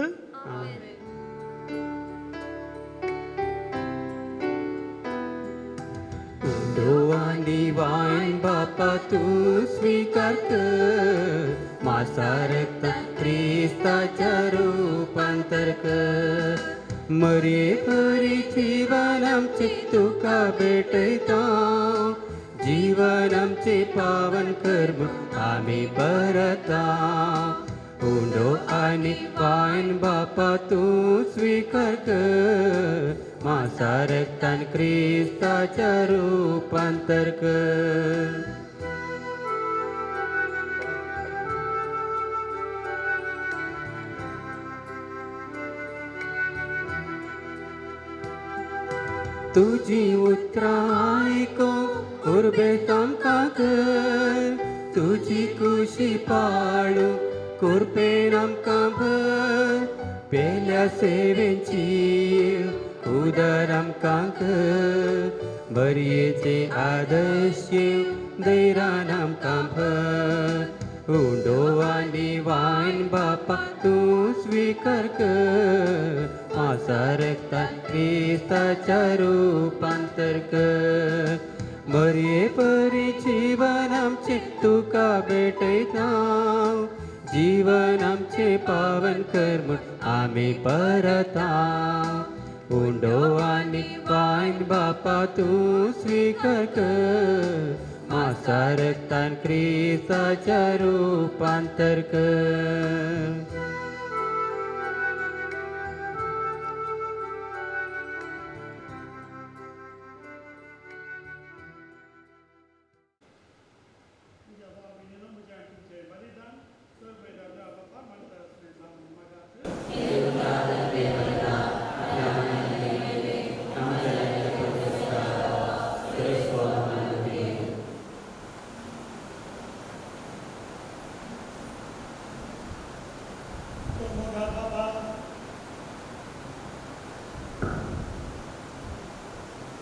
डोळ्यांनी वाईन बापा तू स्वीकार कर. माझा रक्त ख्रिस्ताच्या रूपांतर कर. मरे हरी जीवन आमचे तुका भेटयता. जीवन आमचे पावन कर्म आम्ही परता. हुंडो आनी वाईन बापा तू स्वीकार कर. माझा रक्तान ख्रिस्ताच्या रूपांतर कर. तुझी उतरां आयकूंक उर्बेत आमकां कर. तुझी कुशी पाळू कृपेन आमकां भर. पेल्या सेवेची उदर आमकां कर. बरयेचे आदर्श दैरान आमकां भर. हुंडो आनी वाईन बापा तूं स्वीकार कर. माझा रक्तान ख्रिस्ताच्या रूपांतर कर. बरे बरी जीवन आमचे तुका भेटयता. जीवन आमचे पावन कर म्हूण आमी परता. हुंडो आनी वाईन बापा तूं स्वीकार कर. माझा रक्तान ख्रिस्ताच्या रूपांतर कर.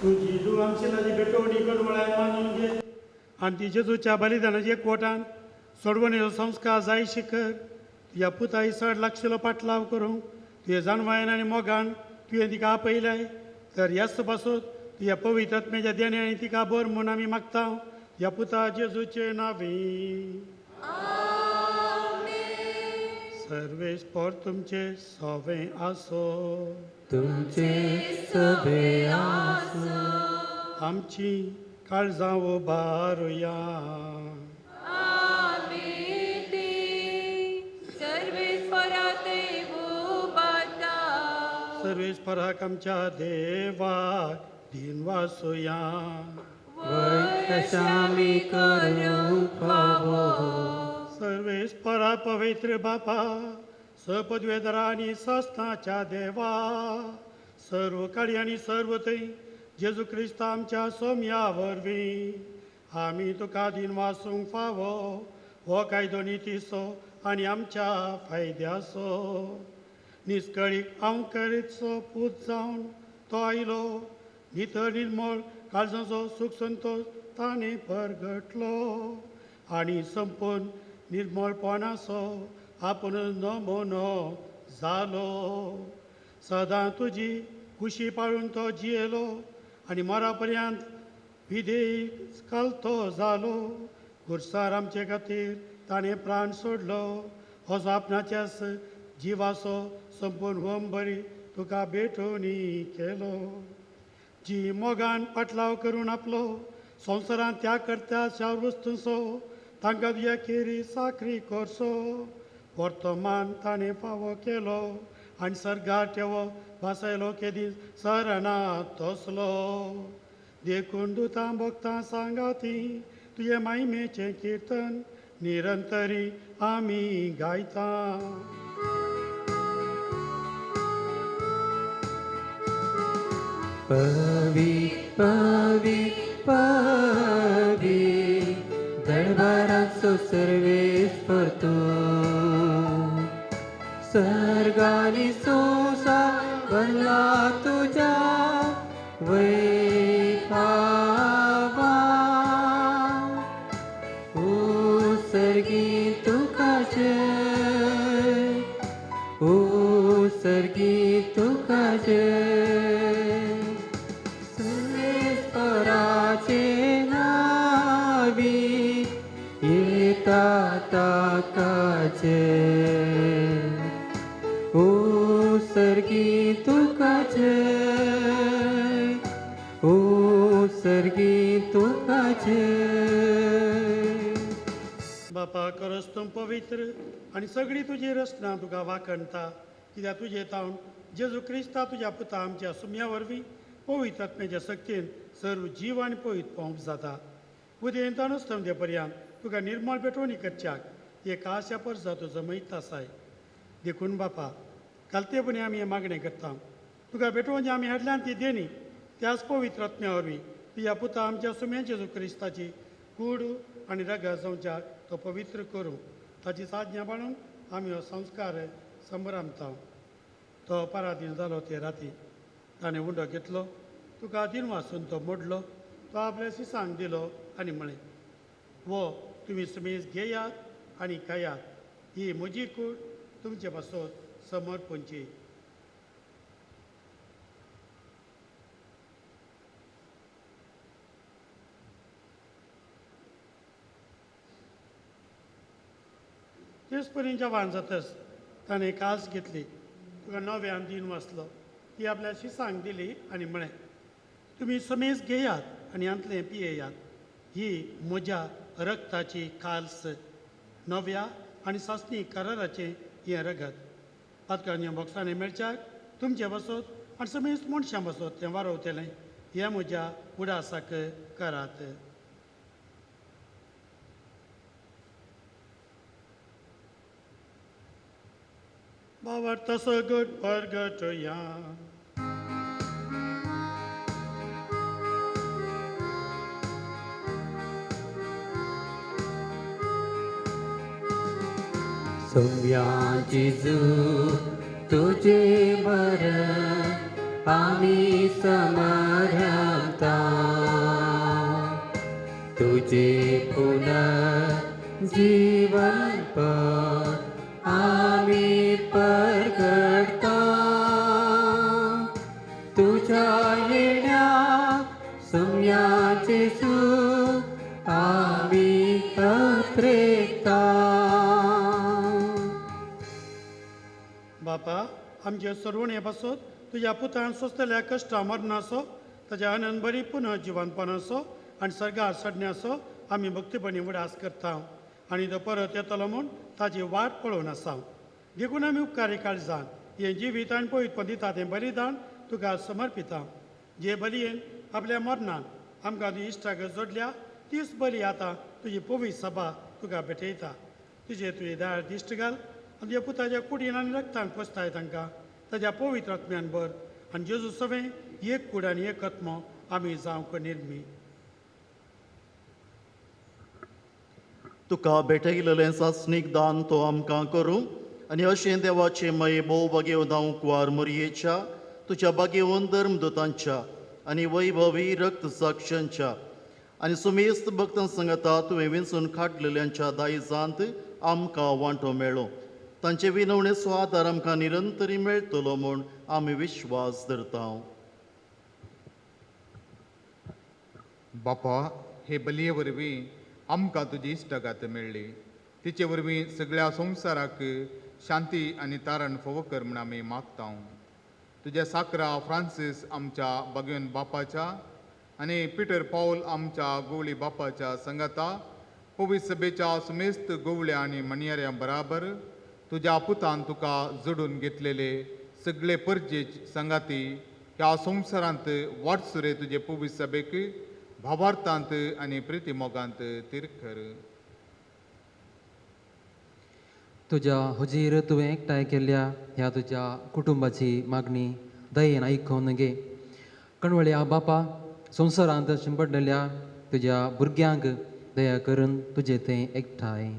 तुझी तूं आमची भेटवणी करून म्हळ्यार मानून घे आनी ती जेजूच्या बलिदानाचे एकवटान सोडवणेचो संस्कार जाय शिकर. तुज्या पुता इसड लागशिल्लो पाटलाव करूंक तुजे जानवायन आनी मोगान तुवें तिका आपयल्याय तर ह्याच पासून तुज्या पवित्र आत्म्याच्या देण्यान तिका बर म्हूण आमी मागता. ह्या पुता जेजूचे नांवी. सर्वेस्पर तुमचे सवे आसो. तुमचे सभे आसो. आमची काळजां उबारुया. सर्वेस्पराक आमच्या देवाक दिन वासुया. वैतशामी करूंक फावो. सर्वेस्परा पवित्र बापा सपदवेदरा आनी संस्थाच्या देवा सर्व काळी आनी सर्व थंय जेजू क्रिस्त आमच्या सोम्या वरवीं आमी तुका दिन वासूंक फावो. हो कायदो नितीसो आनी आमच्या फायद्याचो. निश्कळीक हांव करीतसो पूत जावन तो आयलो. नितळ निर्मळ काळजाचो सूख संतोश ताणें परगटलो आनी संपूर्ण निर्मळपणाचो आपूण नमुनो जालो. सदां तुजी खुशी पाळून तो जियेलो आनी मरा पर्यंत विधेय कालतो जालो. खुर्सार आमचे खातीर ताणें प्राण सोडलो. असो आपणाच्याच जिवाचो संपूर्ण होम बरी तुका भेटोनी केलो. जी मोगान पाटलाव करून आपलो संवसारांत त्याग करता चार वस्तूंचो तांकां तुज्या खेरी साखरी करचो. वर्तमान ताणें फावो केलो आनी सर्गार ठेवो वासयलो केदी सरानात तसलो. देखून दुतां भक्तां सांगाती तुजे मायमेचें किर्तन निरंतरी आमी गायता. पवित्र पवित्र पवित्र दरबाराचो सर्वेस्पर तूं. सर्गानी संसार भरला तुज्या वैभवा. सर्गी तुका जय, सर्गी तुका जय. सर्वेस्पराचे नावी येता ताका जय. सर्गी तुका जय, सर्गी तुका जय. बापा खरोच तूं पवित्र आनी सगळी तुजी रचना तुका वाखणटा. कित्याक तुजे तावन जेजू क्रिस्ता तुज्या पुता आमच्या सुम्या वरवीं पवित्र आत्म्याच्या शक्तीन सर्व जीव आनी पवित्र पावप जाता. उदेंत अनुस्तम दे पर्यंत तुका निर्मळ पेटोवणी करच्याक एक आशा परसा तुजो मैत आसाय. देखून बापा कालतेपणी आमी हें मागणें करता. तुका भेटोवन जे आमी हाडल्यान ती देणी त्याच पवित्र आत्म्या वरवीं तुज्या पुता आमच्या सुम्या जेजू क्रिस्ताची कूड आनी रगत जावच्याक तो पवित्र करूं. ताची साज्ञा बाळून आमी हो संस्कार संभ्रमता. तो पराधीन जालो ते राती ताणें उंडो घेतलो. तुका दिन वाचून तो मोडलो. तो आपल्या शिसांक दिलो आनी म्हळें, वो तुमी समेज घेयात आनी खायात. ही म्हजी कूड तुमचे पासत समर्पणची. तेच परीन जेवण जातच ताणें कास घेतली. तुका नव्यान दिन वाचलो. ती आपल्या शिसांक दिली आनी म्हळें, तुमी समेज घेयात आनी अंतलें पियेयात. ही म्हज्या रक्ताची काल्स नव्या आनी सासणी कराराचें हें रगत. पातकांनी बॉक्सांनी मेळच्याक तुमचे बसत आनी समेज मनशां बसत तें वारवतलें. हें म्हज्या उडासाक करात. भावार्थ सगट परगटया. सौम्या जेजू तुझे मरण आम्ही समर्पता. तुझे पुनः जीवन पर आम्ही परगटता. तुझ्या येण्या सौम्या जेजू आम्ही अत्रेकता. बापा आमचे सर्वणे बसत तुज्या पुतान सोंसलेल्या कश्टा मरणाचो ताच्या आनंद बरी पुनः जिवंतपणाचो आनी सर्गार सडण्याचो आमी भक्तीपणी उडास करता. आनी तो परत येतलो म्हूण ताची वाट पळोवन आसा. देखून आमी उपकारी काळजान हें जिवीत आनी पवित्र दिता तें बलिदान तुका समर्पिता. जे बलयेन आपल्या मरणान आमकां तुजी इश्टाक जोडल्या तीच बली आतां तुजी पवित्र सभा तुका भेटयता. तुजे दाळ दिश्ट घाल आनी तुज्या पुताच्या कुडीन आनी रक्तान पोसताय तांकां ताज्या पवित्र आत्म्यान भर. आनी जेजू सवें एक कूड आनी एक आत्मो आमी जावंक निर्मी. तुका भेटयलेलें सासणीक दान तो आमकां करूं आनी अशें देवाचे मये भोव बागेव दाव कुवार मोरयेच्या तुज्या बागेवन धर्मदूतांच्या आनी वैभवी रक्त साक्षांच्या आनी सुमेस्त भक्तां सांगता तुवें वेंचून काडलेल्यांच्या दायजांत आमकां वांटो मेळ्ळो. तांचे विनवणेचो आदार आमकां निरंतरी मेळटलो म्हूण आमी विश्वास धरता. बापा, हे बलये वरवीं आमकां तुजी इश्टगात मेळ्ळी. तिचे वरवीं सगळ्या संवसाराक शांती आनी तारण फोव कर म्हूण आमी मागता. तुज्या साकरा फ्रांसीस आमच्या भगवन बापाच्या आनी पिटर पौल आमच्या गोवळी बापाच्या संगाता पवित्र सभेच्या सुमेस्त गोवळ्या आनी मणयाऱ्यां बराबर तुज्या पुतान तुका जोडून घेतलेले सगळे परजे संगाती ह्या संवसारांत वाटसुरे तुजे पवित्र सभेक भावार्थांत आनी प्रिती मोगांत तिरखर. तुज्या हुजीर तुवें एकठांय केल्ल्या ह्या तुज्या कुटुंबाची मागणी दयेन आयकून घे. कणवळ्या बापा, संवसारांत शिंपडलेल्या तुज्या भुरग्यांक दया करून तुजें तें एकठांय.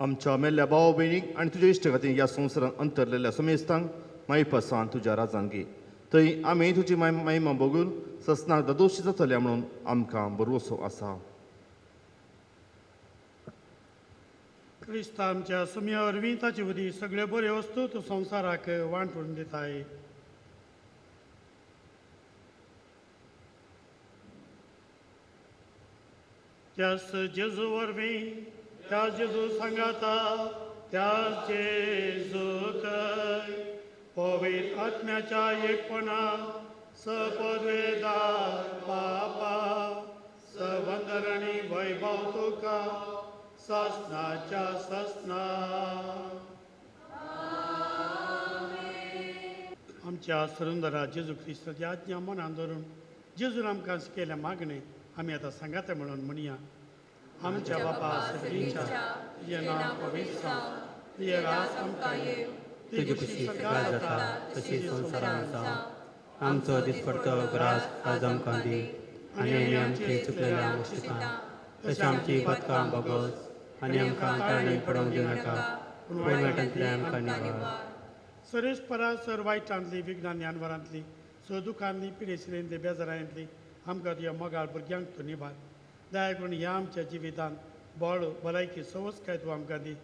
आमच्या मेल्ल्या भाव भयणीक आनी तुज्या इश्टगातीक ह्या संवसारांत अंतरलेल्या समेस्तांक मागीर पासान तुज्या राजान घे. थंय आमी तुजी महिमा बघून ससनाक दोशी जातल्या म्हणून आमकां भरवोसो आसा. क्रिस्त आमच्या सुम्या वरवीं ताचे वरवीं सगळ्यो बऱ्यो वस्तू तूं संवसाराक वांटून दिताय. त्याच जेजू वरवीं त्या जेजू सांगाता त्या जेजू थंय पवित्र आत्म्याच्या एकपणा सपदवेदार बापा सवंदर आनी वैभव तुका ससनाच्या ससना. आमच्या सुंदरा जेजू क्रिस्ताची आज्ञा मनान धरून जेजून आमकां केल्या मागणे आमी आतां सांगाते म्हणून म्हणया. आमच्या बापा सगळींच्या तुजें नांव पवित्र जावं, तुजें राज आमकां येवं, तुजी खुशी सगळ्याक जाता तशी संवसारांत जावं. आमचो दिसपडटो ग्रास आज आमकां दी आनी आमी आमची चुकलेल्यांक शिता तशें आमची पथकां भोगोस आनी आमकां तारणें पडोवंक दिवं नाका पूण वायटांतल्यान आमकां निवार. सरेस्परा सर वायटांतली विघ्नांनी अनवरांतली दुखांतली पिडेसिरेंतली बेजारांतली आमकां तुज्या मोगाळ भुरग्यांक तूं निभार. दया करून ह्या आमच्या जिवितांत बळ भलायकी सवस्काय तूं आमकां दी.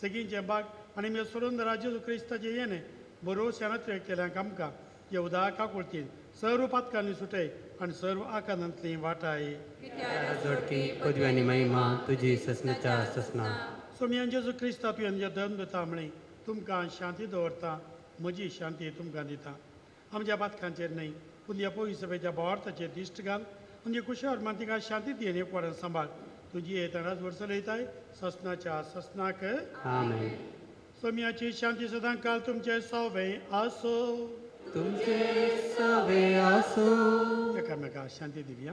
सगळींचे बाग आनी आमच्या सुंदरा जेजू क्रिस्ताचें येणे बरो शेणात्रे केल्यांक आमकां जे उदा काकुळतीन सर्व पातकांनी सुटय आनी सर्व आकांतांतली वाटाय. जोडकी पदव्यांनी महिमा तुजी ससनाच्या ससना. सोम्यान जेजू क्रिस्ता तुवें जे धन दिता म्हणे तुमकां शांती दवरता, म्हजी शांती तुमकां दिता. आमच्या पातकांचेर न्हय पूण ह्या पवित्र सभेच्या भावार्थाचेर दिश्ट घाल. म्हणजे कुशावर मान तिका शांती दियेन एक वरान सांबाळ. तुजी येतानाच वर्स लयताय ससनाच्या ससनाक. आमेन. सोम्याची शांती सदां काल तुमचे सवे आसो. तुमचे सवे आसो. एकामेकाक शांती दिवया.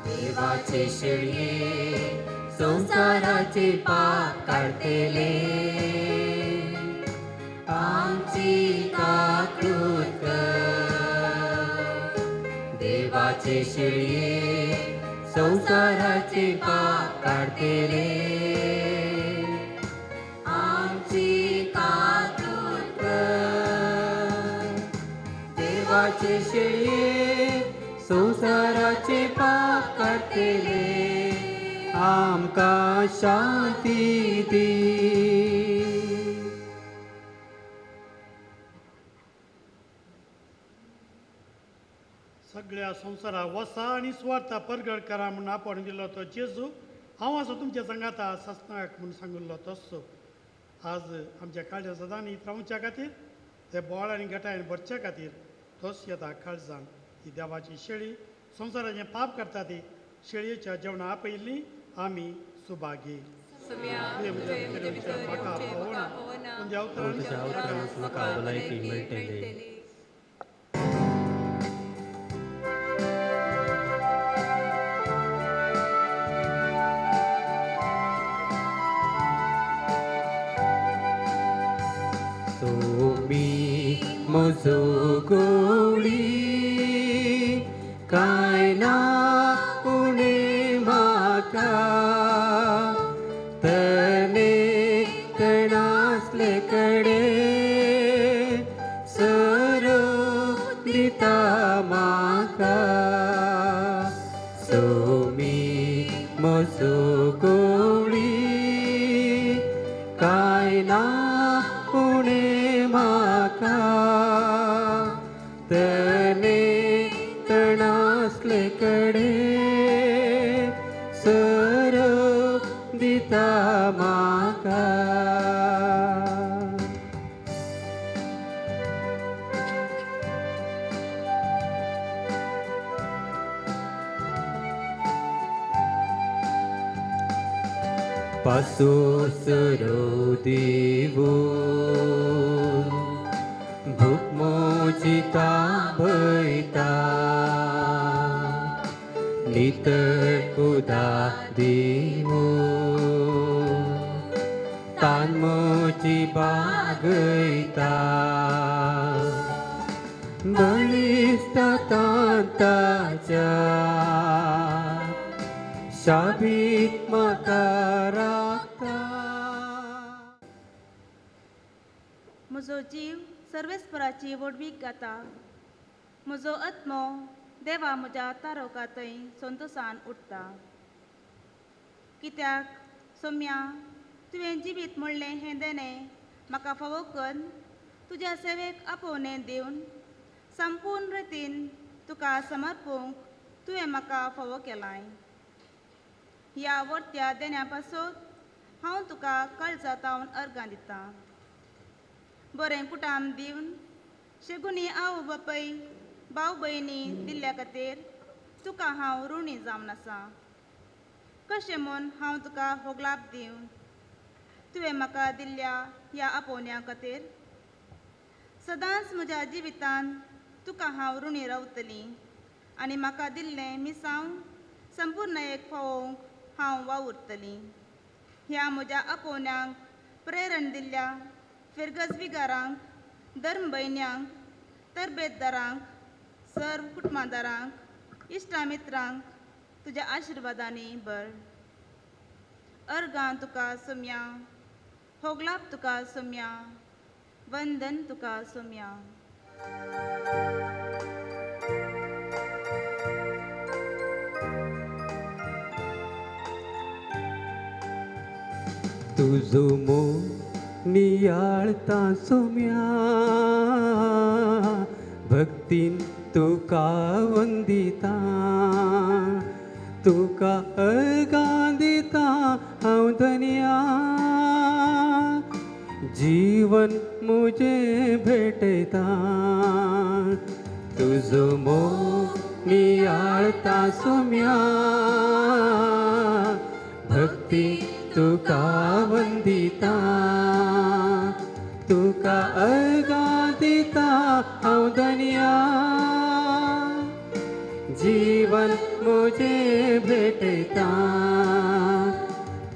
देवाचे शेळये संसाराचे पाप काढतेले आमची काकूत कर. देवाचे शेळये संसाराचे पाप काढतेले आमची काकूत कर. देवाचे शेळये संसाराचे पाप काढतेले आमकां शांती दी. सगळ्या संवसाराक वसा आनी स्वार्था परगड करा म्हूण आपण दिलो तो जेजू हांव असो तुमच्या संगाता ससनाक म्हूण सांगुल्लो तसो आज आमच्या काळजा सदां न्हीद रावच्या खातीर ते बोळ आनी गटायन भरच्या खातीर तोच येता काळजान. ही देवाची शेळी संवसाराचें पाप करता ती शेळयेच्या जेवणा आपयल्ली आमी सुभागी. म्हाका पवना पूण तुझ्या अवतरांत म्हाका भलायकी मेळटली. सोमी म्हजो गोळी कांय ना उणें म्हाका तने तणासले कडेन सोरो दिता म्हाका सोमी म्हजो गोळी कांय ना उणें म्हाका तने तणासले कडेन सोरो दिता म्हाका पासो सोरो दिवून भूक मोजी तांबयता नितळ उदक दिवून तान मोजी बागयता बळिश्ता तांताच्या शाबीत म्हाका राखता म्हजो जीव सर्वेस्पराची वडवीक गाता म्हजो आत्मो देवा म्हज्या तारोका थंय संतोशान उठता कित्याक सोम्या तुवें जिवीत म्हणलें हें देणें म्हाका फावो कर तुज्या सेवेक आपोवणें दिवन संपूर्ण रितीन तुका समर्पूंक तुवें म्हाका फावो केलाय ह्या वर्त्या देण्या पासून हांव तुका काळजातावन अर्गां दितां बरें कुटाम दिवन शेगुनी आवय बापय भाव भयणी दिल्ल्या खातीर तुका हांव ऋणी जावन आसा कशें म्हूण हांव तुका होगलाप दिवं तुवें म्हाका दिल्ल्या ह्या आपोवण्या खातीर सदांच म्हज्या जिवितान तुका हांव ऋणी रावतलीं आनी म्हाका दिल्लें मिसांव संपूर्णयेक फावोवंक हांव वावुरतलीं ह्या म्हज्या आपोवण्यांक प्रेरण दिल्ल्या फिरगस विगारांक धर्म भयण्यांक तरबेतदारांक सर्व कुटुंबादारांक इश्टामित्रांक तुज्या आशिर्वादांनी भर अर्गां तुका सोम्या होगलाप तुका सोम्या वंदन तुका सोम्या तुजो मोग नियाळता सोम्या भक्तीन तुका वंदिता तुका अर्गां दिता हांव धन्या जीवन मुजें भेटयता तुजो मोग नियाळता सोम्या भक्ती तुका वंदिता तुका अर्गां दिता हांव धन्या जीवन मुजें भेटयता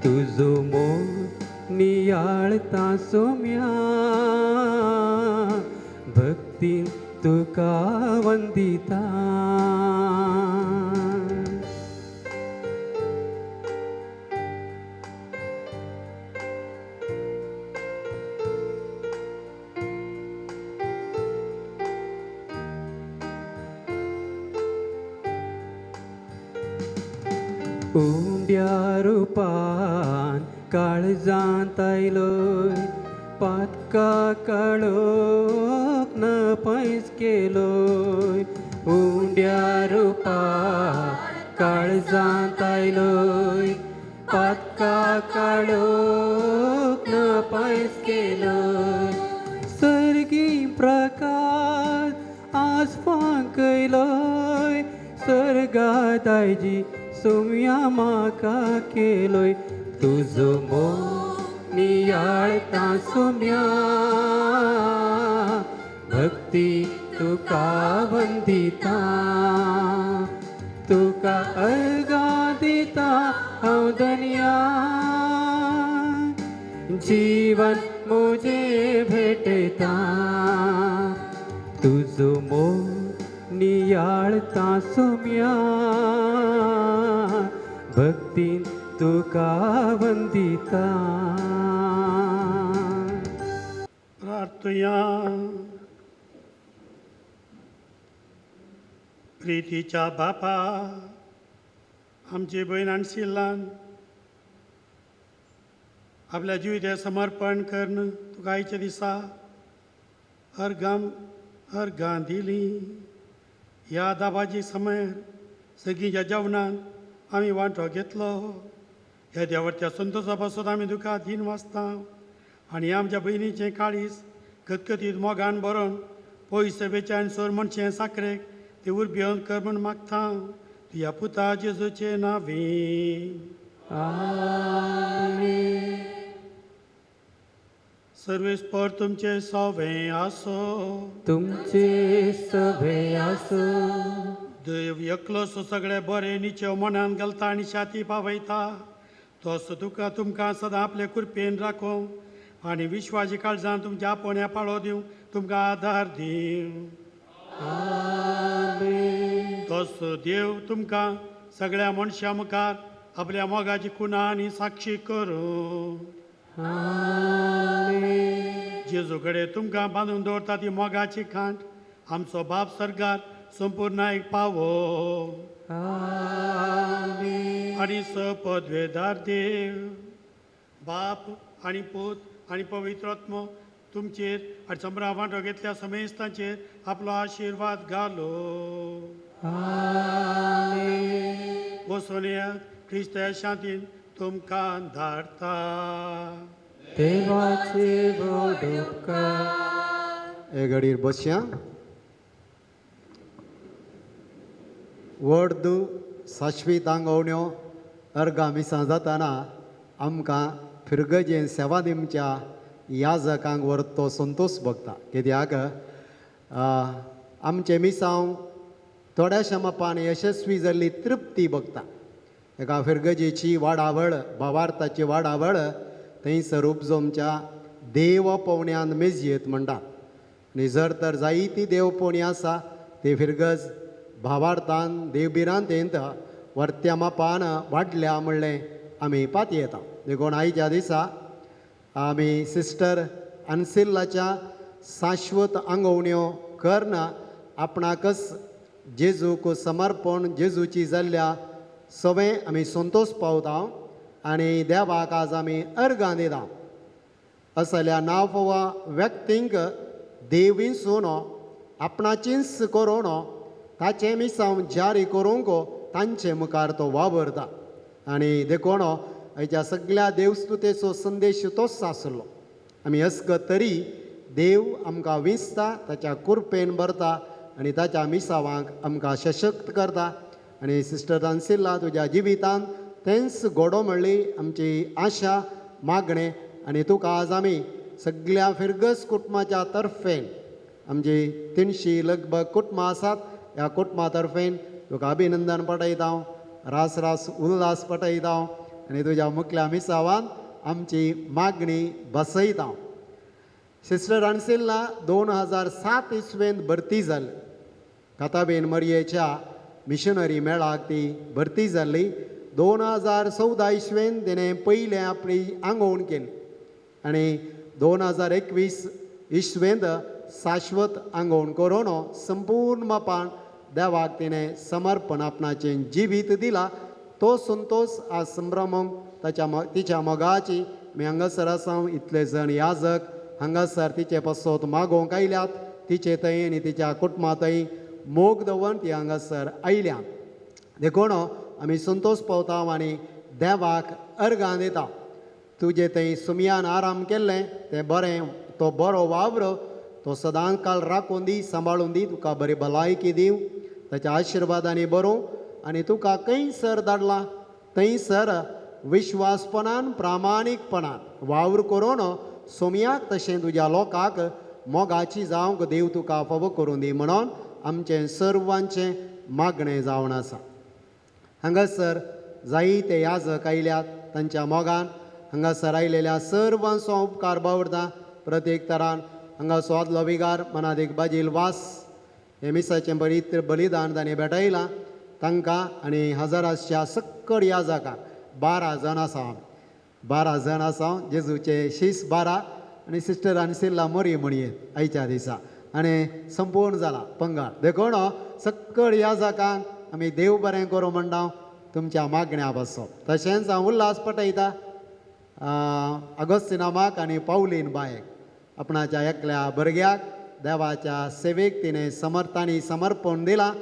तुजो मोग नियाळता सोम्या भक्तीन तुका वंदिता उंड्या रुपान काळजांत आयलोय पातका काळोख न पैस केलोय उंड्या रुपान काळजांत आयलोय पातका काळोख न पैस केलोय सर्गी प्रकाश आज फांकयलोय सर्गात आयजी सोम्या म्हाका केलोय तुजो मोग नियाळता सोम्या भक्ती तुका वंदिता तुका अर्गां दिता हांव धन्या जीवन मुजें भेटयता तुझो मोग नियाळता सोम्या भक्तीन तुका वंदिता. प्रार्थया. प्रितीच्या बापा, आमची बहीण आणशिल्लान आपल्या जिविते समर्पण करून तुका आयच्या दिसा अर्गां दिली. ह्या दाबाजी समेर सगळींच्या जेवणात आमी वांटो घेतलो. ह्या देवाच्या संतोशा पासून आमी तुका दिन वाचता आनी आमच्या बहिणीचें काळीज खतखतीत मोगान बरोवन पयसभेच्यान सोर म्हणचें साखरेक ते उरबेवन कर म्हूण मागता तुया पुता जेजूचे नांवी. सर्वेस्पर तुमचे सवे आसो. तुमचे सभे आसो. देव एकलोसो सगळे बरे निचे मनान घालता आनी शाती पावयता. तोसो तुमकां सदां आपले कुरपेन राखो आनी विश्वाची काळजान तुमच्या आपोण्या पाळो दिवं तुमकां आदार दिवं. तोसो देव तुमकां सगळ्या मनशां मुखार आपल्या मोगाची खुणा आनी साक्षी करूं. जेजू कडेन तुमकां बांदून दवरता ती मोगाची खांट आमचो बाप सर्गार संपूर्णायक पावो. आनी सपदवेदार देव बाप आनी पूत आनी पवित्रात्मो तुमचेर आनी समरा वांटो घेतल्या समेस्तांचेर आपलो आशिर्वाद घालो. वसोन्याक क्रिस्ताच्या शांतीन तुमकां धाडटा. देवाचे व्हड उपकार. हे घडीर बसया. व्हड साश्वीत आंगवण्यो अर्गां मिसां जाताना आमकां फिरगजेन सेवा दिवच्या याजकांक व्हरता तो संतोश भोगता. कित्याक आमचे मिसांव थोड्याशा मापान यशस्वी जाल्ली तृप्ती भोगता. एका फिरगजेची वाडावळ भावार्थाची वाडावळ थंयसर उपजोमच्या देव पवण्यान मेजयेत म्हणटात. आनी जर तर जायती देवपवणी आसा ती फिरगज भावार्थान देवबिरांत येता वर्त्या मापान वाडल्या म्हणलें आमी पातयेता. देखून आयच्या दिसा आमी सिस्टर अन्सिल्लाच्या शाश्वत आंगवण्यो करना आपणाकच जेजूक समर्पण जेजूची जाल्ल्या सवें आमी संतोश पावता आनी देवाक आज आमी अर्गां दिता. असल्या नांव फावा व्यक्तींक देवीसून आपणाचींच करून ताचे मिसांव जारी करूंक तांचे मुखार तो वावरता. आनी देखून हेच्या सगळ्या देवस्तुतेचो संदेश तोच आसलो. आमी अस्कत तरी देव आमकां विंचता, ताच्या कुरपेन भरता आनी ताच्या मिसावांक आमकां सशक्त करता. आनी सिस्टर अन्सिल्ला तुज्या जिवितांत तेंच घोडो म्हणली आमची आशा मागणें. आनी तुका आज आमी सगळ्या फिरगस कुटुंबाच्या तर्फेन आमची 300 लगभग कुटुंबां आसात. ह्या कुटुंबा तर्फेन तुका अभिनंदन पठयता, रास रास उल्हास पठयता आनी तुज्या मुखल्या मिसावान आमची मागणी बसयता. सिस्टर अन्सिल्ला 2007 इसवेंत भरती जाली. काताबेन मरयेच्या मिशनरी मेळाक ती भरती जाल्ली. 2014 इसवेंत तिणें पयलें आपली आंगवण केली आनी 2021 इसवेंत शाश्वत आंगवण करून संपूर्ण मापान देवाक तिणें समर्पण आपणाचें जिवीत दिलां. तो संतोश आज संभ्रमूंक तिच्या मोगाची मी हांगासर आसा. इतले जण याजक हांगासर तिचे पासत मागोवंक आयल्यात. तिचे थंय आनी तिच्या कुटुंबा थंय मोग दवरून ती हांगासर आयल्यात. देखून आमी संतोश पावता आनी देवाक अर्गां दिता. तुजे थंय सुमयान आराम केल्लें तें बरें, तो बरो वावर तो सदां काळ राखून दी, सांबाळून दी. तुका बरी भलायकी दिव, ताच्या आशिर्वादांनी बरो आनी तुका खंयसर धाडला थंयसर विश्वासपणान प्रामाणीकपणान वावर करून सोमयाक तशें तुज्या लोकांक मोगाची जावंक देव तुका फावो करून दी म्हणून आमचें सर्वांचें मागणें जावन आसा. हांगासर जायते याजक आयल्यात तांच्या मोगान हांगासर आयलेल्या सर्वांचो उपकार बावरता. प्रत्येक तरान हांगा सोदलो विगार मनादीक बाजील वास हे मिसाचें पवित्र बलिदान ताणें भेटयलां तांकां आनी हजाराच्या सक्कड याजकांक 12 जाण आसा आमी 12 जाण आसा जेजूचे शीस 12 आनी सिस्टर अन्सिला मोरी म्हणयेत आयच्या दिसा आनी संपूर्ण जाला पंगड देखून सक्कड याजकांक आमी देव बरें करूं म्हणटा तुमच्या मागण्या बसप तशेंच हांव उल्हास पटयता अगोस्तिनामाक आनी पावलीन बायक आपणाच्या एकल्या भुरग्याक देवाच्या सेवेक तिणें समर्थांनी समर्पण दिलां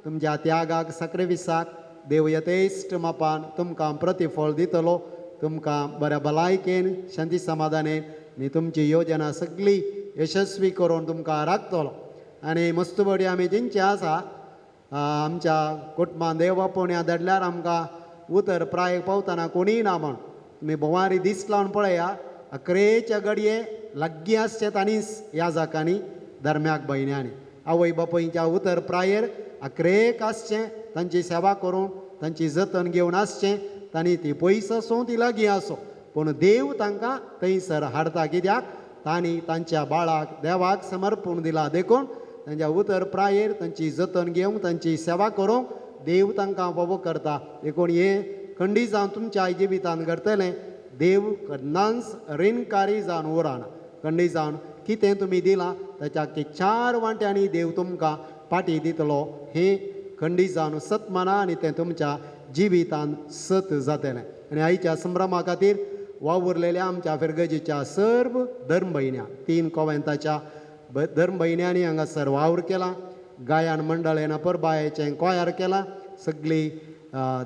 तुमच्या त्यागाक सक्रेविसाक देव यथेश्ट मापान तुमकां प्रतिफळ दितलो तुमकां बऱ्या भलायकेन शांती समाधानेन आनी तुमची योजना सगळी यशस्वी करून तुमकां राखतलो आनी मस्तबडी आमी जिंचे आसा आमच्या कुटुंबान देव पोण्या धडल्यार आमकां उतर प्रायेक पावतना कोणीय ना म्हण तुमी बोवारी दीस लावन पळया 11च्या घडये लागीं आसचे तांणीच याजकांनी धर्म्याक भयण्यांनी आवय बापूयच्या उतर प्रायेर 11 आसचें तांची सेवा करून तांची जतन घेवन आसचें तांणी ती पयस आसूं ती लागीं आसूं पूण देव तांकां थंयसर हाडटा कित्याक तांणी तांच्या बाळाक देवाक समर्पण दिलां देखून तांच्या उतर प्रायेर तांची जतन घेवंक तांची सेवा करूंक देव तांकां फावो करता देखून हे खंडी जावन तुमच्या जिवितांत घडतलें देव केन्नाच ऋणकारी जावन उरना खंडी जावन कितें तुमी दिलां ताच्या 4 वांट्यांनी देव तुमकां पाटी दितलो हें खंडी जावन सत माना आनी तें तुमच्या जिवितांत सत जातलें आनी आयच्या संभ्रमा खातीर वावुरलेल्या आमच्या फेरगजीच्या सर्व धर्म भयण्या 3 कोवेंताच्या धर्म भयण्यांनी हांगासर वावर केला गायन मंडळेन परबायेचें कोयार केलां सगळी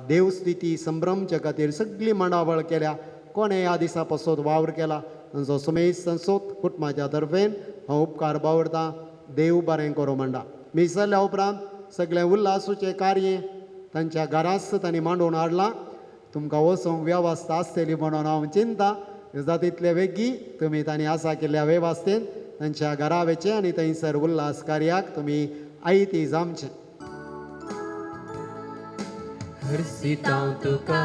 देवस्थिती संभ्रमचे खातीर सगळी मंडावळ केल्या कोणें ह्या दिसा पासून वावर केला तांचो सुमेश संसोत कुटुंबाच्या तर्फेन हांव उपकार बावरतां देव बरें करूं म्हणटा मिसरल्या उपरांत सगळें उल्हासूचें कार्य तांच्या घरांच तांणी मांडून हाडलां तुमकां वचोंक वेवस्था आसतली म्हणून हांव चिंता जाता तितले बेगी तुमी तांणी आसा केल्ल्या वेवस्थेन तांच्या घरा वचचें आनी थंयसर उल्हास कार्याक तुमी आयती जावचें हरसितां तुका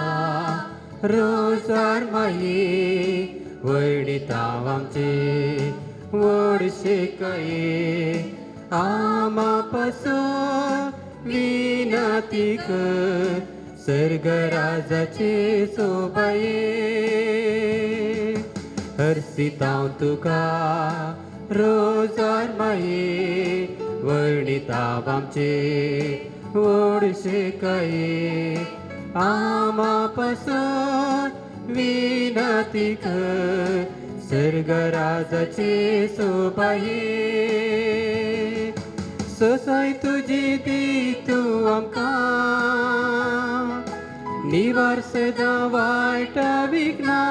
रोजार माये वडीतांव आमचे वडशे कये आमा पासून विनती कर सर्गराजाचे सोबाये हरसितां तुका रोजार माये वडीतांव आमचे वडशे कये आमा पासून विनती कर सर्गराजाचे सोबाये सोसाय तुजी दी तूं आमकां निवार सदां वायट विघ्ना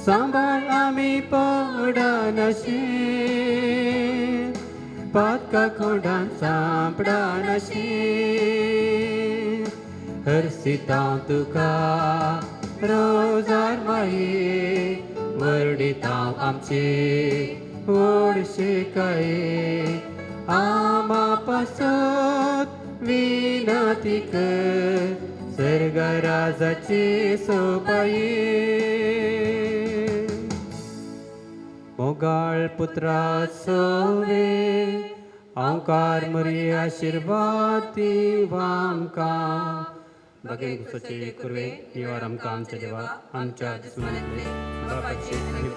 सांबाळ आमी पडनाशे पातका खोंडान सांपडानाशे हरसितां तुका रोजार माये वरडितांव आमचे वडशे कये आमा पासून विनती कर सर्गराजाचे सोबाये मोगाळ पुत्रा सोवे ओंकार मरी आशीर्वाद दिवा आमकां बगेन गुसोचे कुरवे निवार आमकां आमच्या देवा आमच्या जिस्मानांतले बापाचे आनी